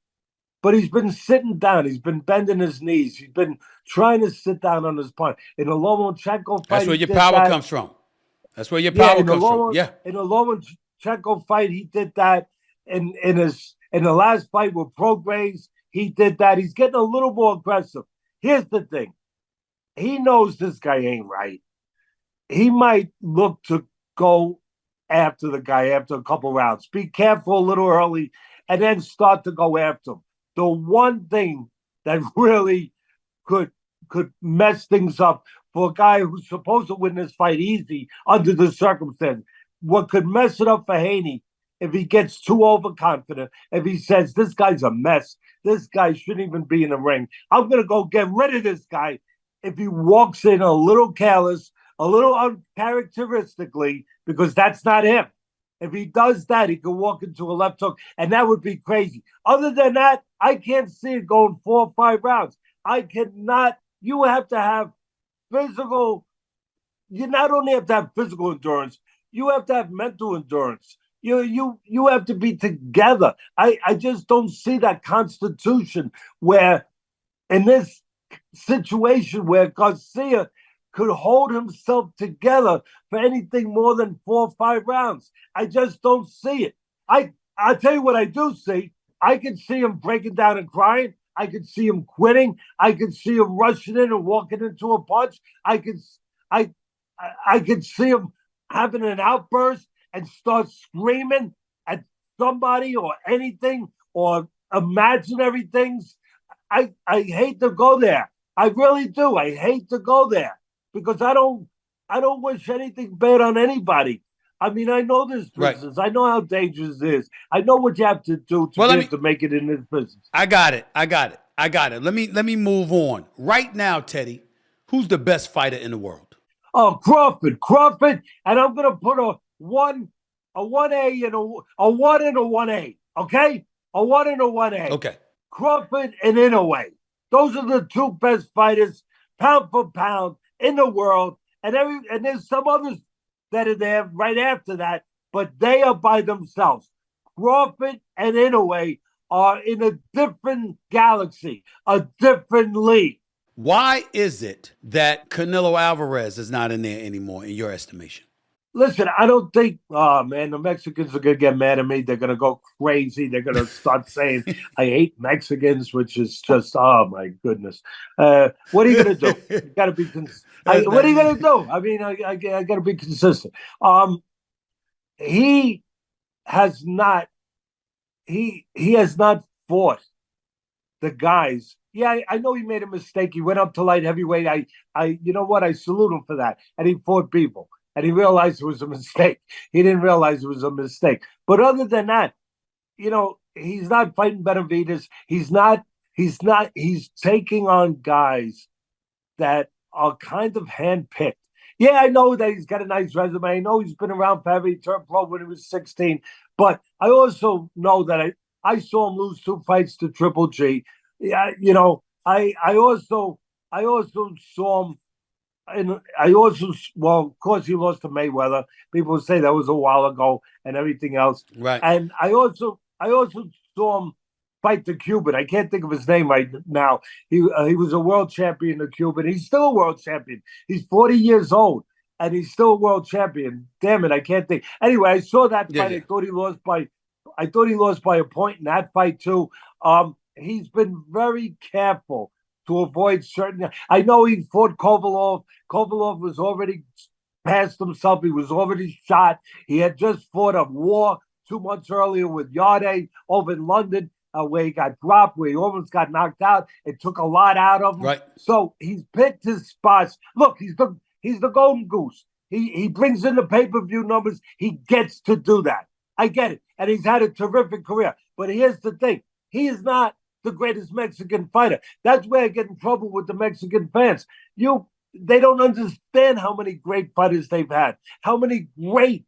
But he's been sitting down. He's been bending his knees. He's been trying to sit down on his punch. In the Lomachenko fight, that's where your power comes from. That's where your power comes from. Yeah. In the Lomachenko fight, he did that. In the last fight with Prograis, he did that. He's getting a little more aggressive. Here's the thing. He knows this guy ain't right. He might look to go after the guy after a couple rounds. Be careful a little early and then start to go after him. The one thing that really could mess things up for a guy who's supposed to win this fight easy under the circumstances, what could mess it up for Haney if he gets too overconfident, if he says, this guy's a mess, this guy shouldn't even be in the ring, I'm going to go get rid of this guy. If he walks in a little careless, a little uncharacteristically, because that's not him. If he does that, he could walk into a left hook, and that would be crazy. Other than that, I can't see it going 4 or 5 rounds. I cannot. You have to have physical. You not only have to have physical endurance, you have to have mental endurance. You have to be together. I just don't see that constitution where, in this situation where Garcia could hold himself together for anything more than 4 or 5 rounds. I just don't see it. I'll tell you what I do see. I can see him breaking down and crying. I can see him quitting. I can see him rushing in and walking into a punch. I can see him having an outburst and start screaming at somebody or anything or imaginary things. I hate to go there. I really do. I hate to go there. Because I don't wish anything bad on anybody. I mean, I know this business. Right. I know how dangerous it is. I know what you have to do to make it in this business. I got it. Let me move on. Right now, Teddy, who's the best fighter in the world? Oh, Crawford. And I'm gonna put a 1A and a 1 and a 1A. Okay? A 1 and a 1A. Okay. Crawford and Inoue. Those are the two best fighters, pound for pound, in the world, and there's some others that are there right after that, but they are by themselves. Crawford and Inoue are in a different galaxy, a different league. Why is it that Canelo Alvarez is not in there anymore, in your estimation? Listen, I don't think, oh man, the Mexicans are going to get mad at me. They're going to go crazy. They're going to start saying, I hate Mexicans, which is just, oh my goodness. What are you going to do? You got to be, what are you going to do? I mean, I got to be consistent. He has not, he has not fought the guys. Yeah, I know he made a mistake. He went up to light heavyweight. You know what? I salute him for that. And he fought people. And he realized it was a mistake. He didn't realize it was a mistake. But other than that, he's not fighting Benavidez. He's taking on guys that are kind of handpicked. Yeah, I know that he's got a nice resume. I know he's been around forever. He turned pro when he was 16. But I also know that I saw him lose 2 fights to Triple G. Yeah, I also saw him. And of course, he lost to Mayweather. People say that was a while ago, and everything else. Right. And I also saw him fight the Cuban. I can't think of his name right now. He was a world champion, the Cuban. He's still a world champion. He's 40 years old, and he's still a world champion. Damn it, I can't think. Anyway, I saw that fight. Yeah. I thought he lost by a point in that fight too. He's been very careful to avoid certain. I know he fought Kovalov. Kovalov was already past himself. He was already shot. He had just fought a war 2 months earlier with Yarde over in London, where he got dropped, where he almost got knocked out. It took a lot out of him. Right. So he's picked his spots. Look, he's the golden goose. He brings in the pay-per-view numbers. He gets to do that. I get it. And he's had a terrific career. But here's the thing. He is not the greatest Mexican fighter. That's where I get in trouble with the Mexican fans. They don't understand how many great fighters they've had. How many great,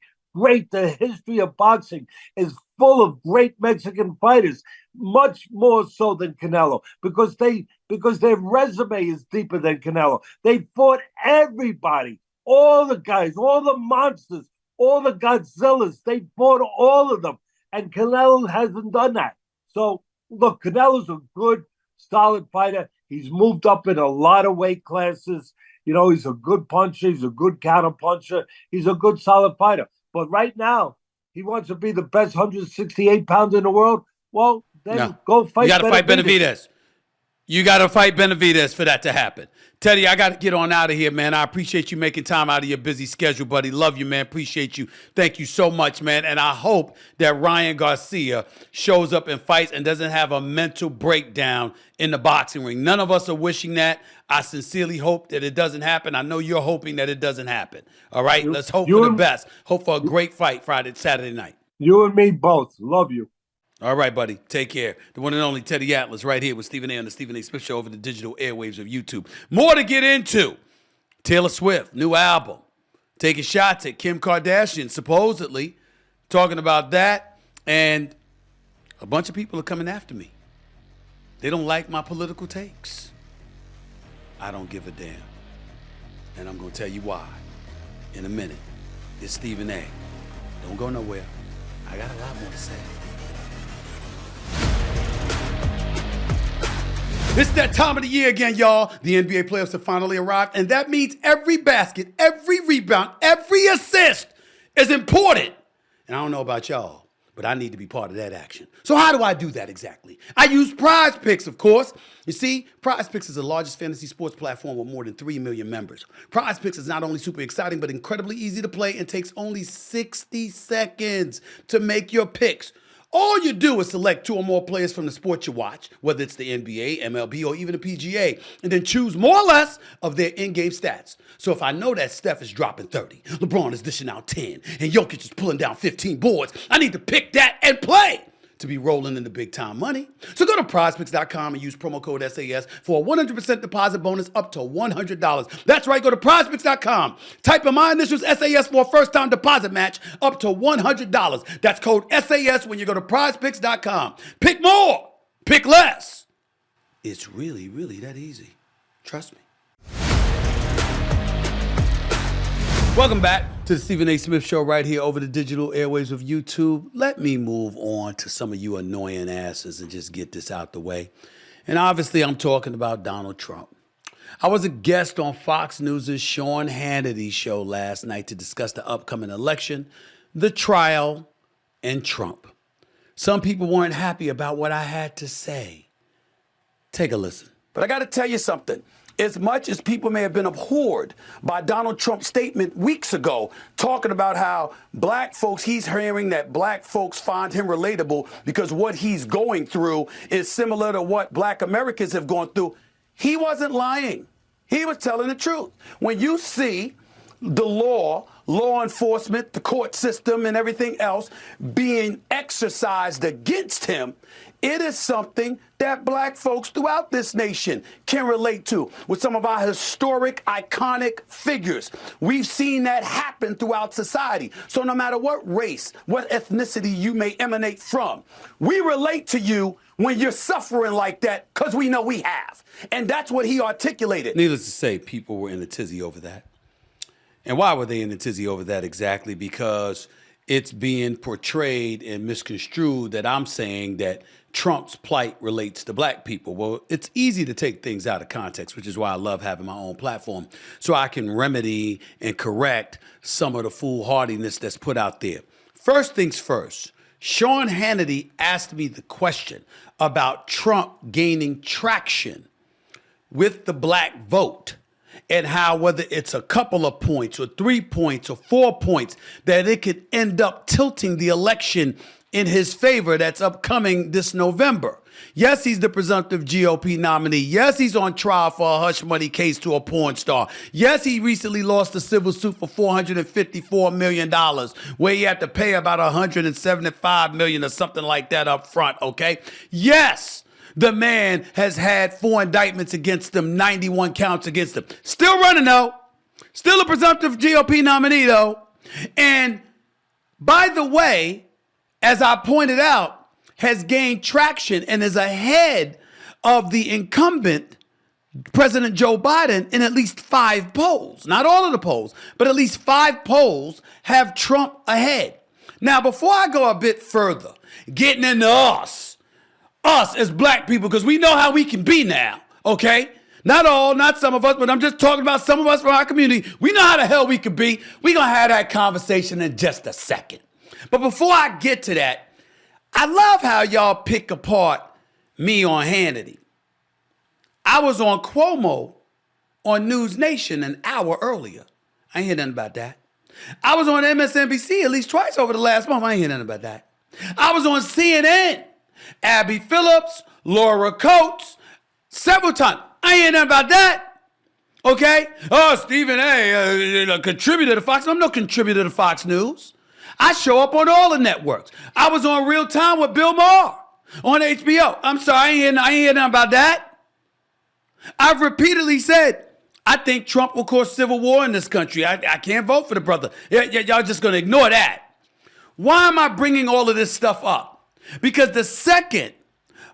the history of boxing is full of great Mexican fighters, much more so than Canelo, because their resume is deeper than Canelo. They fought everybody, all the guys, all the monsters, all the Godzillas. They fought all of them, and Canelo hasn't done that. So, look, Canelo's a good, solid fighter. He's moved up in a lot of weight classes. He's a good puncher. He's a good counter puncher. He's a good, solid fighter. But right now, he wants to be the best 168-pounder in the world. Well, then go fight Benavidez. You got to fight Benavidez. You got to fight Benavidez for that to happen. Teddy, I got to get on out of here, man. I appreciate you making time out of your busy schedule, buddy. Love you, man. Appreciate you. Thank you so much, man. And I hope that Ryan Garcia shows up and fights and doesn't have a mental breakdown in the boxing ring. None of us are wishing that. I sincerely hope that it doesn't happen. I know you're hoping that it doesn't happen. All right? Let's hope for the best. Hope for a great fight Saturday night. You and me both. Love you. All right, buddy. Take care. The one and only Teddy Atlas right here with Stephen A. on the Stephen A. Smith Show over the digital airwaves of YouTube. More to get into. Taylor Swift, new album. Taking shots at Kim Kardashian, supposedly. Talking about that. And a bunch of people are coming after me. They don't like my political takes. I don't give a damn. And I'm going to tell you why in a minute. It's Stephen A. Don't go nowhere. I got a lot more to say. It's that time of the year again, y'all. The NBA playoffs have finally arrived, and that means every basket, every rebound, every assist is important. And I don't know about y'all, but I need to be part of that action. So how do I do that exactly? I use Prize Picks, of course. You see, Prize Picks is the largest fantasy sports platform with more than 3 million members. Prize Picks is not only super exciting, but incredibly easy to play and takes only 60 seconds to make your picks. All you do is select 2 or more players from the sport you watch, whether it's the NBA, MLB, or even the PGA, and then choose more or less of their in-game stats. So if I know that Steph is dropping 30, LeBron is dishing out 10, and Jokic is pulling down 15 boards, I need to pick that and play to be rolling in the big-time money. So go to prizepicks.com and use promo code SAS for a 100% deposit bonus up to $100. That's right, go to prizepicks.com. Type in my initials SAS for a first-time deposit match up to $100. That's code SAS when you go to prizepicks.com. Pick more, pick less. It's really, really that easy. Trust me. Welcome back to the Stephen A. Smith Show right here over the digital airwaves of YouTube. Let me move on to some of you annoying asses and just get this out the way. And obviously, I'm talking about Donald Trump. I was a guest on Fox News' Sean Hannity show last night to discuss the upcoming election, the trial, and Trump. Some people weren't happy about what I had to say. Take a listen. But I got to tell you something. As much as people may have been abhorred by Donald Trump's statement weeks ago, talking about how black folks, he's hearing that black folks find him relatable because what he's going through is similar to what black Americans have gone through. He wasn't lying. He was telling the truth. When you see the law enforcement, the court system, and everything else being exercised against him, it is something that black folks throughout this nation can relate to with some of our historic, iconic figures. We've seen that happen throughout society. So no matter what race, what ethnicity you may emanate from, we relate to you when you're suffering like that because we know we have. And that's what he articulated. Needless to say, people were in a tizzy over that. And why were they in a tizzy over that exactly? Because it's being portrayed and misconstrued that I'm saying that Trump's plight relates to black people. Well, it's easy to take things out of context, which is why I love having my own platform, so I can remedy and correct some of the foolhardiness that's put out there. First things first, Sean Hannity asked me the question about Trump gaining traction with the black vote, and how whether it's a couple of points or 3 points or 4 points, that it could end up tilting the election in his favor that's upcoming this November. Yes, he's the presumptive GOP nominee. Yes, he's on trial for a hush money case to a porn star. Yes, he recently lost a civil suit for $454 million, where he had to pay about $175 million or something like that up front, okay? Yes, the man has had 4 indictments against him, 91 counts against him. Still running, though. Still a presumptive GOP nominee, though. And by the way, as I pointed out, has gained traction and is ahead of the incumbent, President Joe Biden, in at least 5 polls. Not all of the polls, but at least 5 polls have Trump ahead. Now, before I go a bit further, getting into us as black people, because we know how we can be now, okay? Not all, not some of us, but I'm just talking about some of us from our community. We know how the hell we can be. We're going to have that conversation in just a second. But before I get to that, I love how y'all pick apart me on Hannity. I was on Cuomo on News Nation an hour earlier. I ain't hear nothing about that. I was on MSNBC at least twice over the last month. I ain't hear nothing about that. I was on CNN. Abby Phillips, Laura Coates, several times. I ain't hear nothing about that. Okay? Oh, Stephen A., contributor to Fox. I'm no contributor to Fox News. I show up on all the networks. I was on Real Time with Bill Maher on HBO. I'm sorry, I ain't hear nothing about that. I've repeatedly said, I think Trump will cause civil war in this country. I can't vote for the brother. Y'all just going to ignore that. Why am I bringing all of this stuff up? Because the second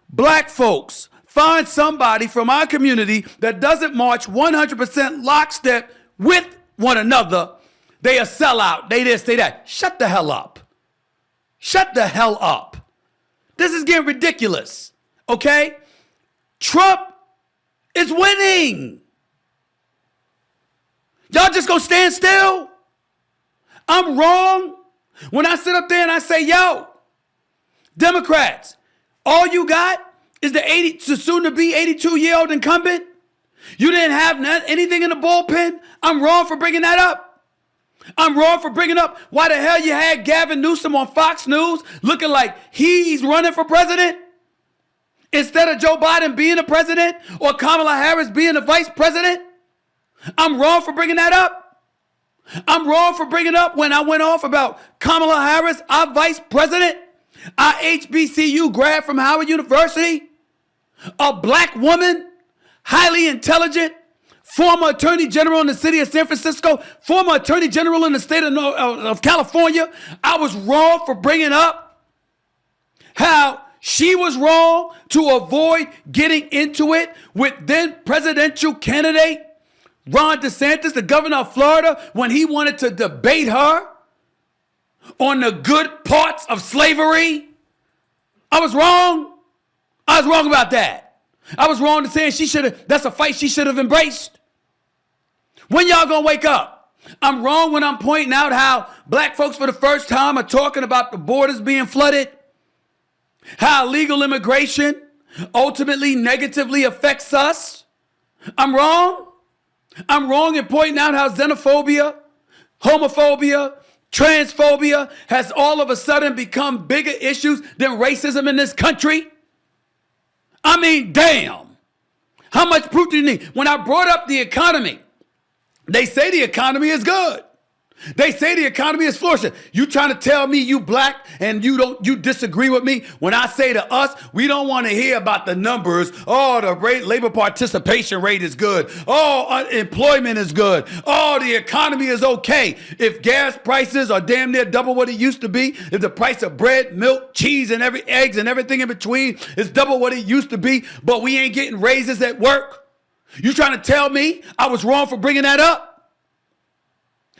black folks find somebody from our community that doesn't march 100% lockstep with one another, they a sellout. They this, they that. Shut the hell up. Shut the hell up. This is getting ridiculous. Okay? Trump is winning. Y'all just gonna stand still? I'm wrong when I sit up there and I say, yo, Democrats, all you got is the soon to be 82-year-old incumbent? You didn't have anything in the bullpen? I'm wrong for bringing that up. I'm wrong for bringing up why the hell you had Gavin Newsom on Fox News looking like he's running for president instead of Joe Biden being the president or Kamala Harris being the vice president. I'm wrong for bringing that up. I'm wrong for bringing up when I went off about Kamala Harris, our vice president, our HBCU grad from Howard University, a black woman, highly intelligent, former attorney general in the city of San Francisco, former attorney general in the state of California. I was wrong for bringing up how she was wrong to avoid getting into it with then presidential candidate Ron DeSantis, the governor of Florida, when he wanted to debate her on the good parts of slavery. I was wrong. I was wrong about that. I was wrong in saying that's a fight she should have embraced. When y'all gonna wake up? I'm wrong when I'm pointing out how black folks for the first time are talking about the borders being flooded, how illegal immigration ultimately negatively affects us. I'm wrong. I'm wrong in pointing out how xenophobia, homophobia, transphobia has all of a sudden become bigger issues than racism in this country. I mean, damn. How much proof do you need? When I brought up the economy, they say the economy is good. They say the economy is flourishing. You trying to tell me you black and you disagree with me when I say to us, we don't want to hear about the numbers. Oh, the labor participation rate is good. Oh, unemployment is good. Oh, the economy is okay. If gas prices are damn near double what it used to be, if the price of bread, milk, cheese, and eggs and everything in between is double what it used to be, but we ain't getting raises at work. You trying to tell me I was wrong for bringing that up?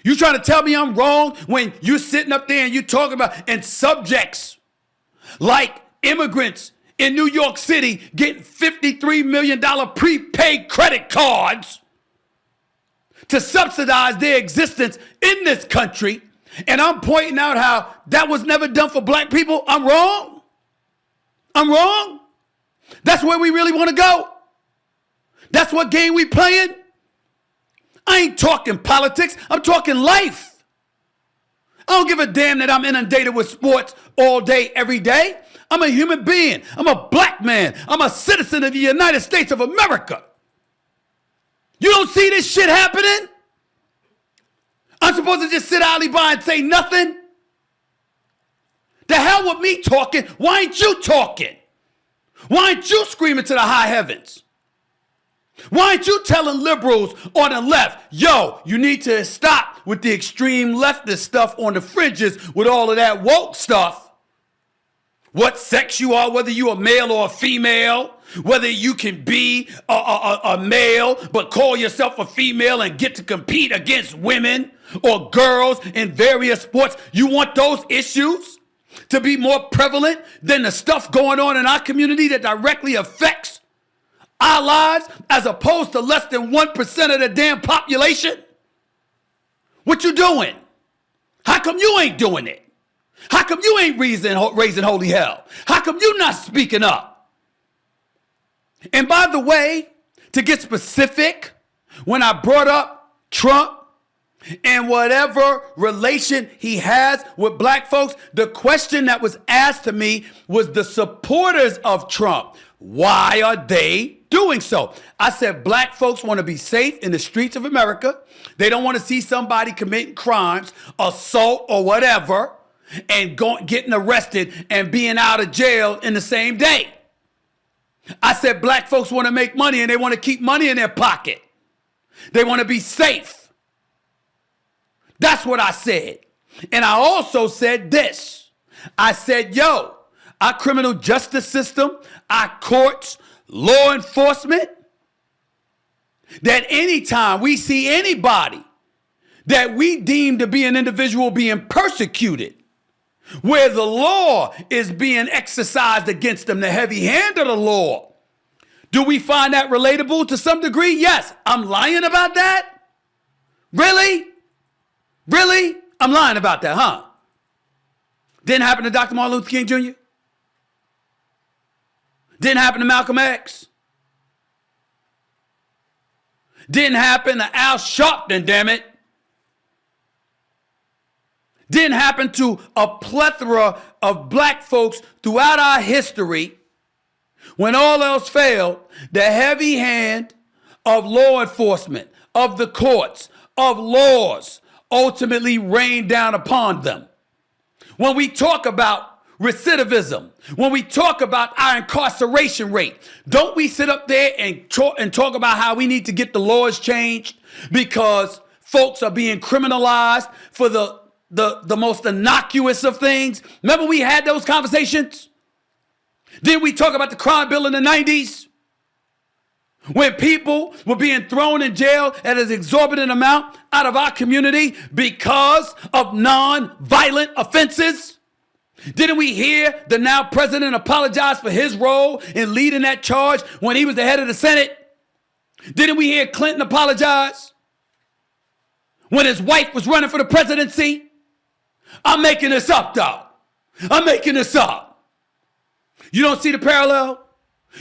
You trying to tell me I'm wrong when you're sitting up there and you talking about and subjects like immigrants in New York City getting $53 million prepaid credit cards to subsidize their existence in this country, and I'm pointing out how that was never done for black people? I'm wrong? I'm wrong? That's where we really want to go? That's what game we playing? I ain't talking politics. I'm talking life. I don't give a damn that I'm inundated with sports all day, every day. I'm a human being. I'm a black man. I'm a citizen of the United States of America. You don't see this shit happening? I'm supposed to just sit idly by and say nothing? The hell with me talking. Why ain't you talking? Why ain't you screaming to the high heavens? Why aren't you telling liberals on the left, yo, you need to stop with the extreme leftist stuff on the fringes with all of that woke stuff? What sex you are, whether you a male or a female, whether you can be a male but call yourself a female and get to compete against women or girls in various sports. You want those issues to be more prevalent than the stuff going on in our community that directly affects our lives as opposed to less than 1% of the damn population? What you doing? How come you ain't doing it? How come you ain't raising holy hell? How come you not speaking up? And by the way, to get specific, when I brought up Trump and whatever relation he has with black folks, the question that was asked to me was the supporters of Trump. Why are they doing so? I said black folks want to be safe in the streets of America. They don't want to see somebody committing crimes, assault or whatever, and getting arrested and being out of jail in the same day. I said black folks want to make money and they want to keep money in their pocket. They want to be safe. That's what I said. And I also said this. I said, yo, our criminal justice system, our courts, law enforcement, that anytime we see anybody that we deem to be an individual being persecuted, where the law is being exercised against them, the heavy hand of the law, do we find that relatable to some degree? Yes. I'm lying about that? Really? Really? I'm lying about that, huh? Didn't happen to Dr. Martin Luther King Jr.? Didn't happen to Malcolm X. Didn't happen to Al Sharpton, damn it. Didn't happen to a plethora of black folks throughout our history. When all else failed, the heavy hand of law enforcement, of the courts, of laws ultimately rained down upon them. When we talk about recidivism, when we talk about our incarceration rate, don't we sit up there and talk about how we need to get the laws changed because folks are being criminalized for the most innocuous of things? Remember we had those conversations? Didn't we talk about the crime bill in the 90s? When people were being thrown in jail at an exorbitant amount out of our community because of non-violent offenses? Didn't we hear the now president apologize for his role in leading that charge when he was the head of the Senate? Didn't we hear Clinton apologize when his wife was running for the presidency? I'm making this up, though. I'm making this up. You don't see the parallel?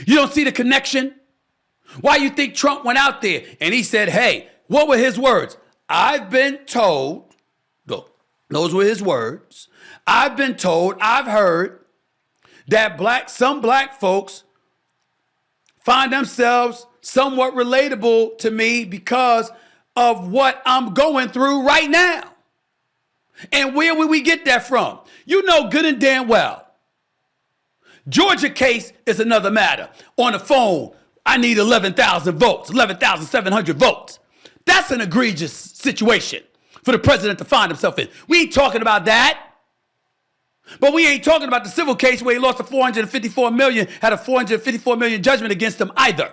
You don't see the connection? Why you think Trump went out there and he said, hey, what were his words? I've been told, those were his words. I've been told, I've heard that some black folks find themselves somewhat relatable to me because of what I'm going through right now. And where would we get that from? You know good and damn well. Georgia case is another matter. On the phone, I need 11,000 votes, 11,700 votes. That's an egregious situation for the president to find himself in. We ain't talking about that. But we ain't talking about the civil case where he lost a $454 million, had a $454 million judgment against him either.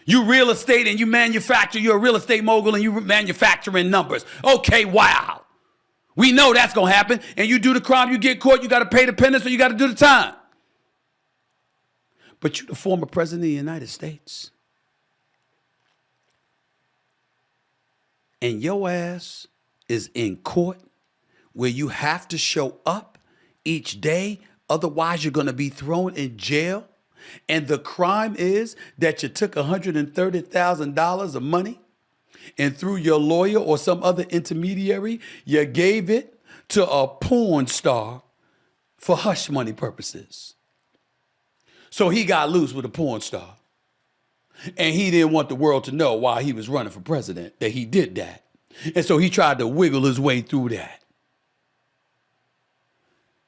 You real estate and you manufacture, you're a real estate mogul and you manufacturing numbers. Okay, wow. We know that's going to happen. And you do the crime, you get caught, you got to pay the penance or you got to do the time. But you're the former president of the United States. And your ass is in court where you have to show up each day. Otherwise, you're going to be thrown in jail. And the crime is that you took $130,000 of money and through your lawyer or some other intermediary, you gave it to a porn star for hush money purposes. So he got loose with a porn star. And he didn't want the world to know while he was running for president that he did that. And so he tried to wiggle his way through that.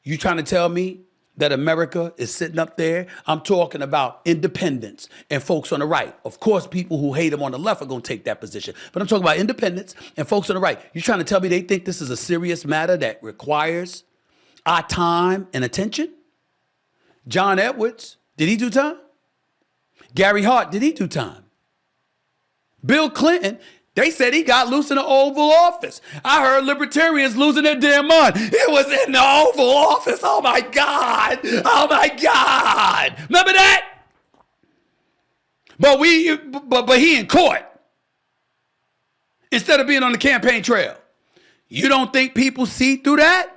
You trying to tell me that America is sitting up there? I'm talking about independents and folks on the right. Of course, people who hate him on the left are going to take that position. But I'm talking about independents and folks on the right. You trying to tell me they think this is a serious matter that requires our time and attention? John Edwards, did he do time? Gary Hart, did he do time? Bill Clinton, they said he got loose in the Oval Office. I heard libertarians losing their damn mind. It was in the Oval Office. Oh, my God. Oh, my God. Remember that? But he in court instead of being on the campaign trail. You don't think people see through that?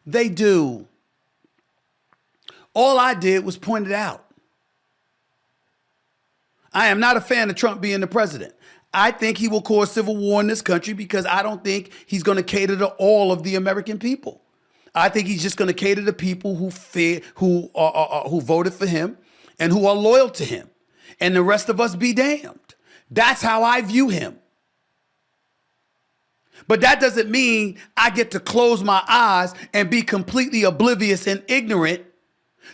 They do. All I did was point it out. I am not a fan of Trump being the president. I think he will cause civil war in this country because I don't think he's going to cater to all of the American people. I think he's just going to cater to people who voted for him and who are loyal to him. And the rest of us be damned. That's how I view him. But that doesn't mean I get to close my eyes and be completely oblivious and ignorant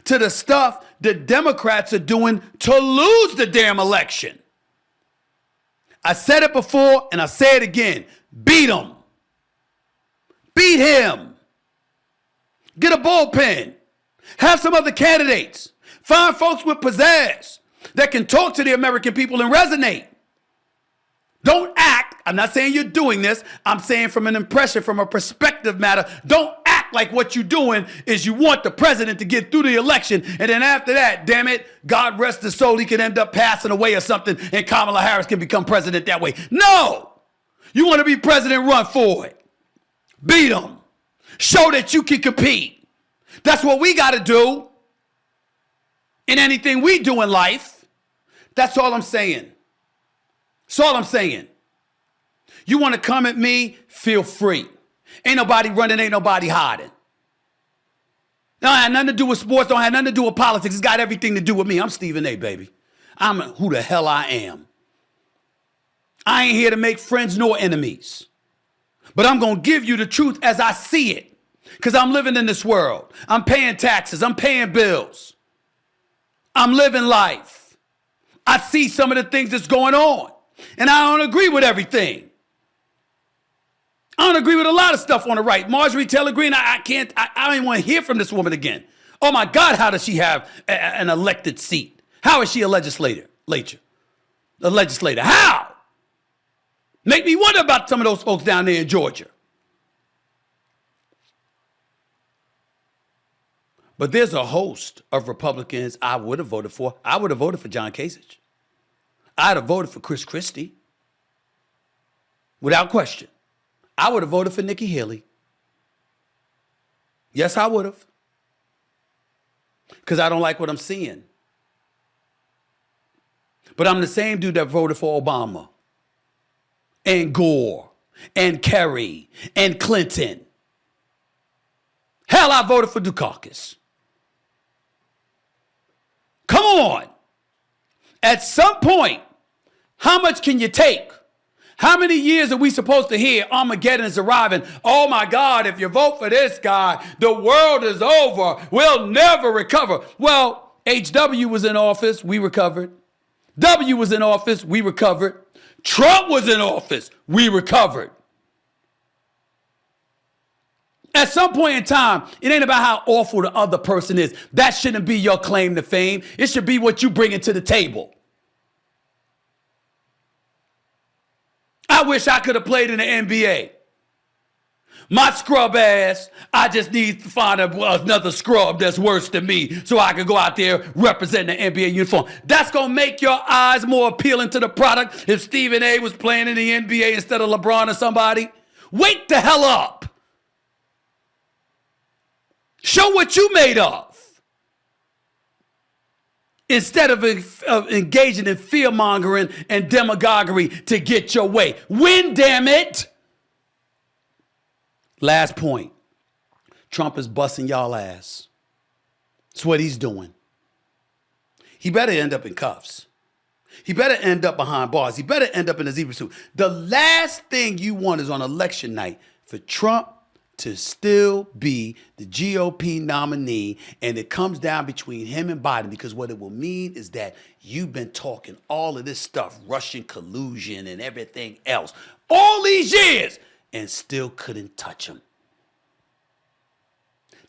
to the stuff the Democrats are doing to lose the damn election. I said it before and I say it again. Beat him. Beat him. Get a bullpen. Have some other candidates. Find folks with pizzazz that can talk to the American people and resonate. Don't act. I'm not saying you're doing this. I'm saying from an impression, from a perspective matter. Don't act like what you're doing is you want the president to get through the election. And then after that, damn it, God rest his soul, he could end up passing away or something and Kamala Harris can become president that way. No! You want to be president, run for it. Beat them. Show that you can compete. That's what we got to do in anything we do in life. That's all I'm saying. That's all I'm saying. You want to come at me? Feel free. Ain't nobody running, ain't nobody hiding. Don't have nothing to do with sports, don't have nothing to do with politics. It's got everything to do with me. I'm Stephen A, baby. I'm who the hell I am. I ain't here to make friends nor enemies. But I'm going to give you the truth as I see it. Because I'm living in this world. I'm paying taxes. I'm paying bills. I'm living life. I see some of the things that's going on. And I don't agree with everything. I don't agree with a lot of stuff on the right. Marjorie Taylor Greene, I don't even want to hear from this woman again. Oh my God, how does she have an elected seat? How is she a legislator? A legislator. How? Make me wonder about some of those folks down there in Georgia. But there's a host of Republicans I would have voted for. I would have voted for John Kasich. I'd have voted for Chris Christie. Without question. I would have voted for Nikki Haley. Yes, I would have. Because I don't like what I'm seeing. But I'm the same dude that voted for Obama and Gore and Kerry and Clinton. Hell, I voted for Dukakis. Come on. At some point, how much can you take? How many years are we supposed to hear Armageddon is arriving? Oh my God, if you vote for this guy, the world is over. We'll never recover. Well, HW was in office. We recovered. W was in office. We recovered. Trump was in office. We recovered. At some point in time, it ain't about how awful the other person is. That shouldn't be your claim to fame. It should be what you bring to the table. I wish I could have played in the NBA. My scrub ass, I just need to find another scrub that's worse than me so I can go out there representing the NBA uniform. That's going to make your eyes more appealing to the product if Stephen A was playing in the NBA instead of LeBron or somebody. Wake the hell up. Show what you made of. Instead of engaging in fear-mongering and demagoguery to get your way. Win, damn it. Last point. Trump is busting y'all ass. That's what he's doing. He better end up in cuffs. He better end up behind bars. He better end up in a zebra suit. The last thing you want is on election night for Trump to still be the GOP nominee, and it comes down between him and Biden, because what it will mean is that you've been talking all of this stuff, Russian collusion and everything else, all these years, and still couldn't touch him.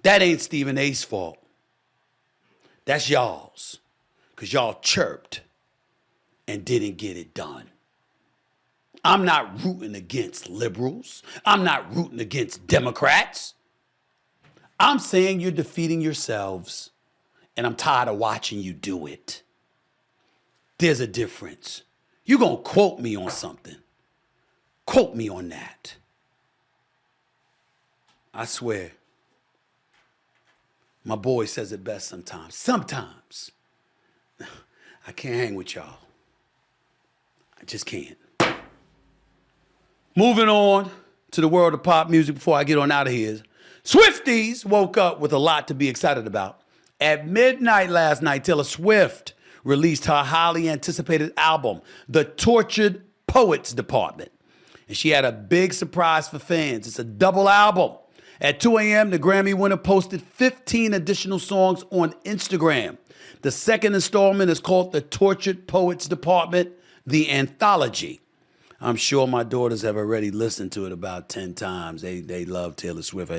That ain't Stephen A's fault. That's y'all's, because y'all chirped and didn't get it done. I'm not rooting against liberals. I'm not rooting against Democrats. I'm saying you're defeating yourselves, and I'm tired of watching you do it. There's a difference. You're going to quote me on something. Quote me on that. I swear. My boy says it best sometimes. Sometimes. I can't hang with y'all. I just can't. Moving on to the world of pop music before I get on out of here. Swifties woke up with a lot to be excited about. At midnight last night, Taylor Swift released her highly anticipated album, The Tortured Poets Department. And she had a big surprise for fans. It's a double album. At 2 a.m., the Grammy winner posted 15 additional songs on Instagram. The second installment is called The Tortured Poets Department, The Anthology. I'm sure my daughters have already listened to it about 10 times. They love Taylor Swift.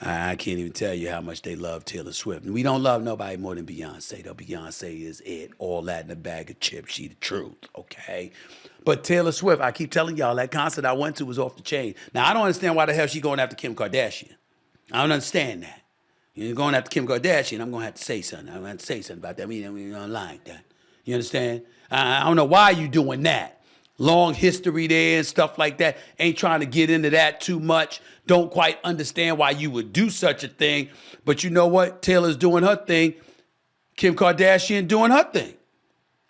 I can't even tell you how much they love Taylor Swift. And we don't love nobody more than Beyonce, though. Beyonce is it. All that in a bag of chips. She the truth, okay? But Taylor Swift, I keep telling y'all, that concert I went to was off the chain. Now, I don't understand why the hell she going after Kim Kardashian. I don't understand that. You're going after Kim Kardashian, I'm going to have to say something. I'm going to have to say something about that. We don't like that. You understand? I don't know why you doing that. Long history there and stuff like that. Ain't trying to get into that too much. Don't quite understand why you would do such a thing. But you know what? Taylor's doing her thing. Kim Kardashian doing her thing.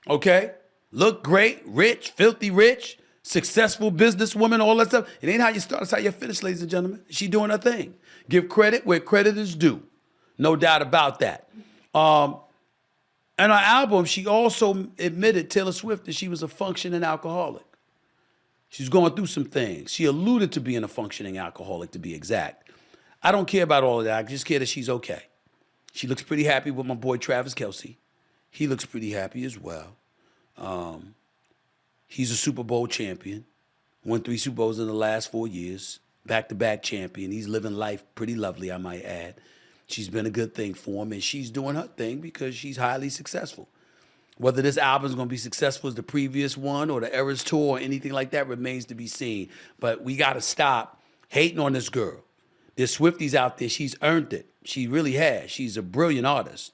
Okay? Look great, rich, filthy rich, successful businesswoman, all that stuff. It ain't how you start, it's how you finish, ladies and gentlemen. She doing her thing. Give credit where credit is due. No doubt about that. And her album, she also admitted, Taylor Swift, that she was a functioning alcoholic. She's going through some things. She alluded to being a functioning alcoholic, to be exact. I don't care about all of that. I just care that she's okay. She looks pretty happy with my boy Travis Kelce. He looks pretty happy as well. He's a Super Bowl champion. Won 3 Super Bowls in the last 4 years. Back-to-back champion. He's living life pretty lovely, I might add. She's been a good thing for him, and she's doing her thing because she's highly successful. Whether this album is going to be successful as the previous one or the Eras Tour or anything like that remains to be seen. But we got to stop hating on this girl, There's Swifties out there. She's earned it. She really has. She's a brilliant artist.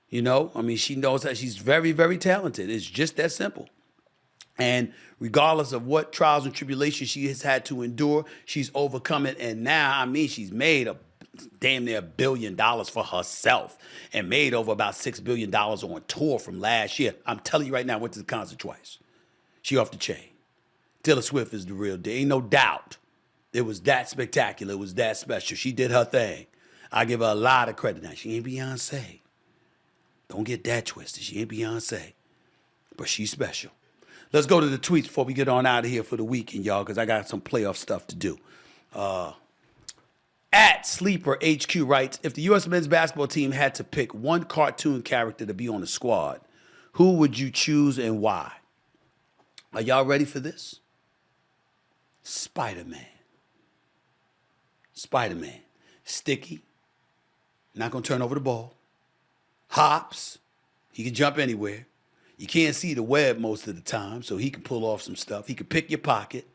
You know, I mean, she knows that she's very, very talented. It's just that simple. And regardless of what trials and tribulations she has had to endure, she's overcome it. And now, I mean, she's made a damn near $1 billion for herself and made over about $6 billion on tour from last year. I'm telling you right now, I went to the concert twice. She off the chain. Taylor Swift is the real deal. Ain't no doubt. It was that spectacular. It was that special. She did her thing. I give her a lot of credit. Now, she ain't Beyonce. Don't get that twisted. She ain't Beyonce. But she's special. Let's go to the tweets before we get on out of here for the weekend, y'all, because I got some playoff stuff to do. At Sleeper HQ writes, if the U.S. men's basketball team had to pick one cartoon character to be on the squad, who would you choose and why? Are y'all ready for this? Spider-Man. Spider-Man. Sticky. Not going to turn over the ball. Hops. He can jump anywhere. You can't see the web most of the time, so he can pull off some stuff. He can pick your pocket.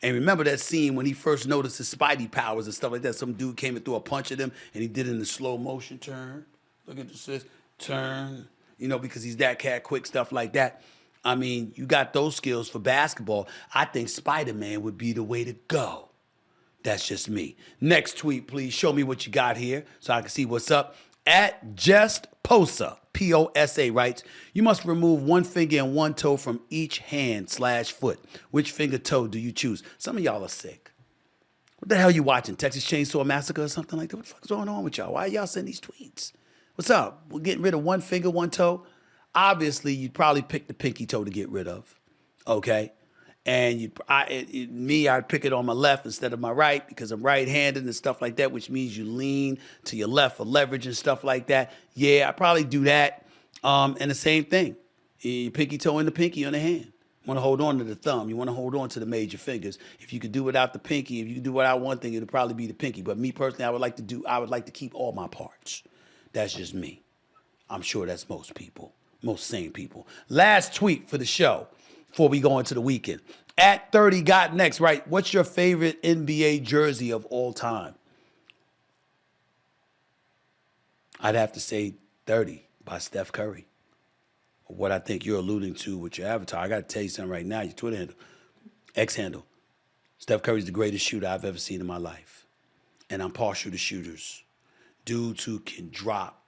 And remember that scene when he first noticed his Spidey powers and stuff like that? Some dude came and threw a punch at him, and he did it in the slow motion turn. Look at this, turn. You know, because he's that cat quick, stuff like that. I mean, you got those skills for basketball. I think Spider-Man would be the way to go. That's just me. Next tweet, please. Show me what you got here so I can see what's up. At Just Posa, P-O-S-A, writes, you must remove one finger and one toe from each hand/foot. Which finger toe do you choose? Some of y'all are sick. What the hell you watching? Texas Chainsaw Massacre or something like that? What the fuck's going on with y'all? Why y'all sending these tweets? What's up? We're getting rid of one finger, one toe? Obviously, you'd probably pick the pinky toe to get rid of, okay? And I'd pick it on my left instead of my right because I'm right-handed and stuff like that, which means you lean to your left for leverage and stuff like that. Yeah, I'd probably do that. And the same thing, your pinky toe and the pinky on the hand. You want to hold on to the thumb. You want to hold on to the major fingers. If you could do without the pinky, if you could do without one thing, it'd probably be the pinky. But me personally, I would like to keep all my parts. That's just me. I'm sure that's most people, most sane people. Last tweet for the show before we go into the weekend. At 30 got next, right? What's your favorite NBA jersey of all time? I'd have to say 30 by Steph Curry. What I think you're alluding to with your avatar. I got to tell you something right now. Your Twitter handle, X handle. Steph Curry's the greatest shooter I've ever seen in my life. And I'm partial to shooters. Dudes who can drop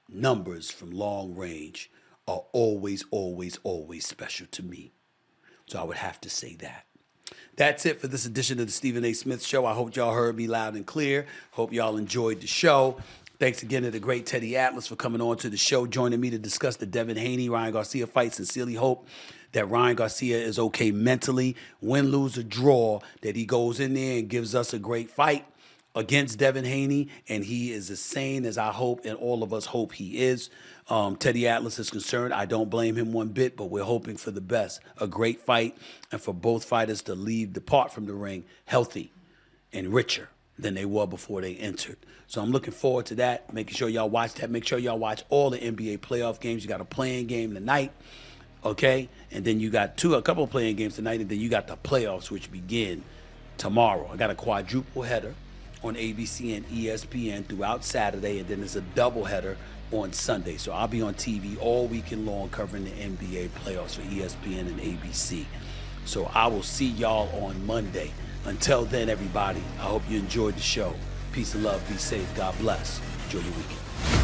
numbers from long range are always, always, always special to me. So I would have to say that. That's it for this edition of the Stephen A. Smith Show. I hope y'all heard me loud and clear. Hope y'all enjoyed the show. Thanks again to the great Teddy Atlas for coming on to the show, joining me to discuss the Devin Haney, Ryan Garcia fight. Sincerely hope that Ryan Garcia is okay mentally. Win, lose, or draw, that he goes in there and gives us a great fight against Devin Haney, and he is as sane as I hope and all of us hope he is. Teddy Atlas is concerned. I don't blame him one bit, but we're hoping for the best. A great fight, and for both fighters to depart from the ring healthy and richer than they were before they entered. So I'm looking forward to that, making sure y'all watch that. Make sure y'all watch all the NBA playoff games. You got a playing game tonight, okay? And then you got a couple of playing games tonight, and then you got the playoffs, which begin tomorrow. I got a quadruple header on ABC and ESPN throughout Saturday, and then there's a doubleheader on Sunday. So I'll be on TV all weekend long covering the NBA playoffs for ESPN and ABC. So I will see y'all on Monday. Until then, everybody, I hope you enjoyed the show. Peace and love. Be safe. God bless. Enjoy your weekend.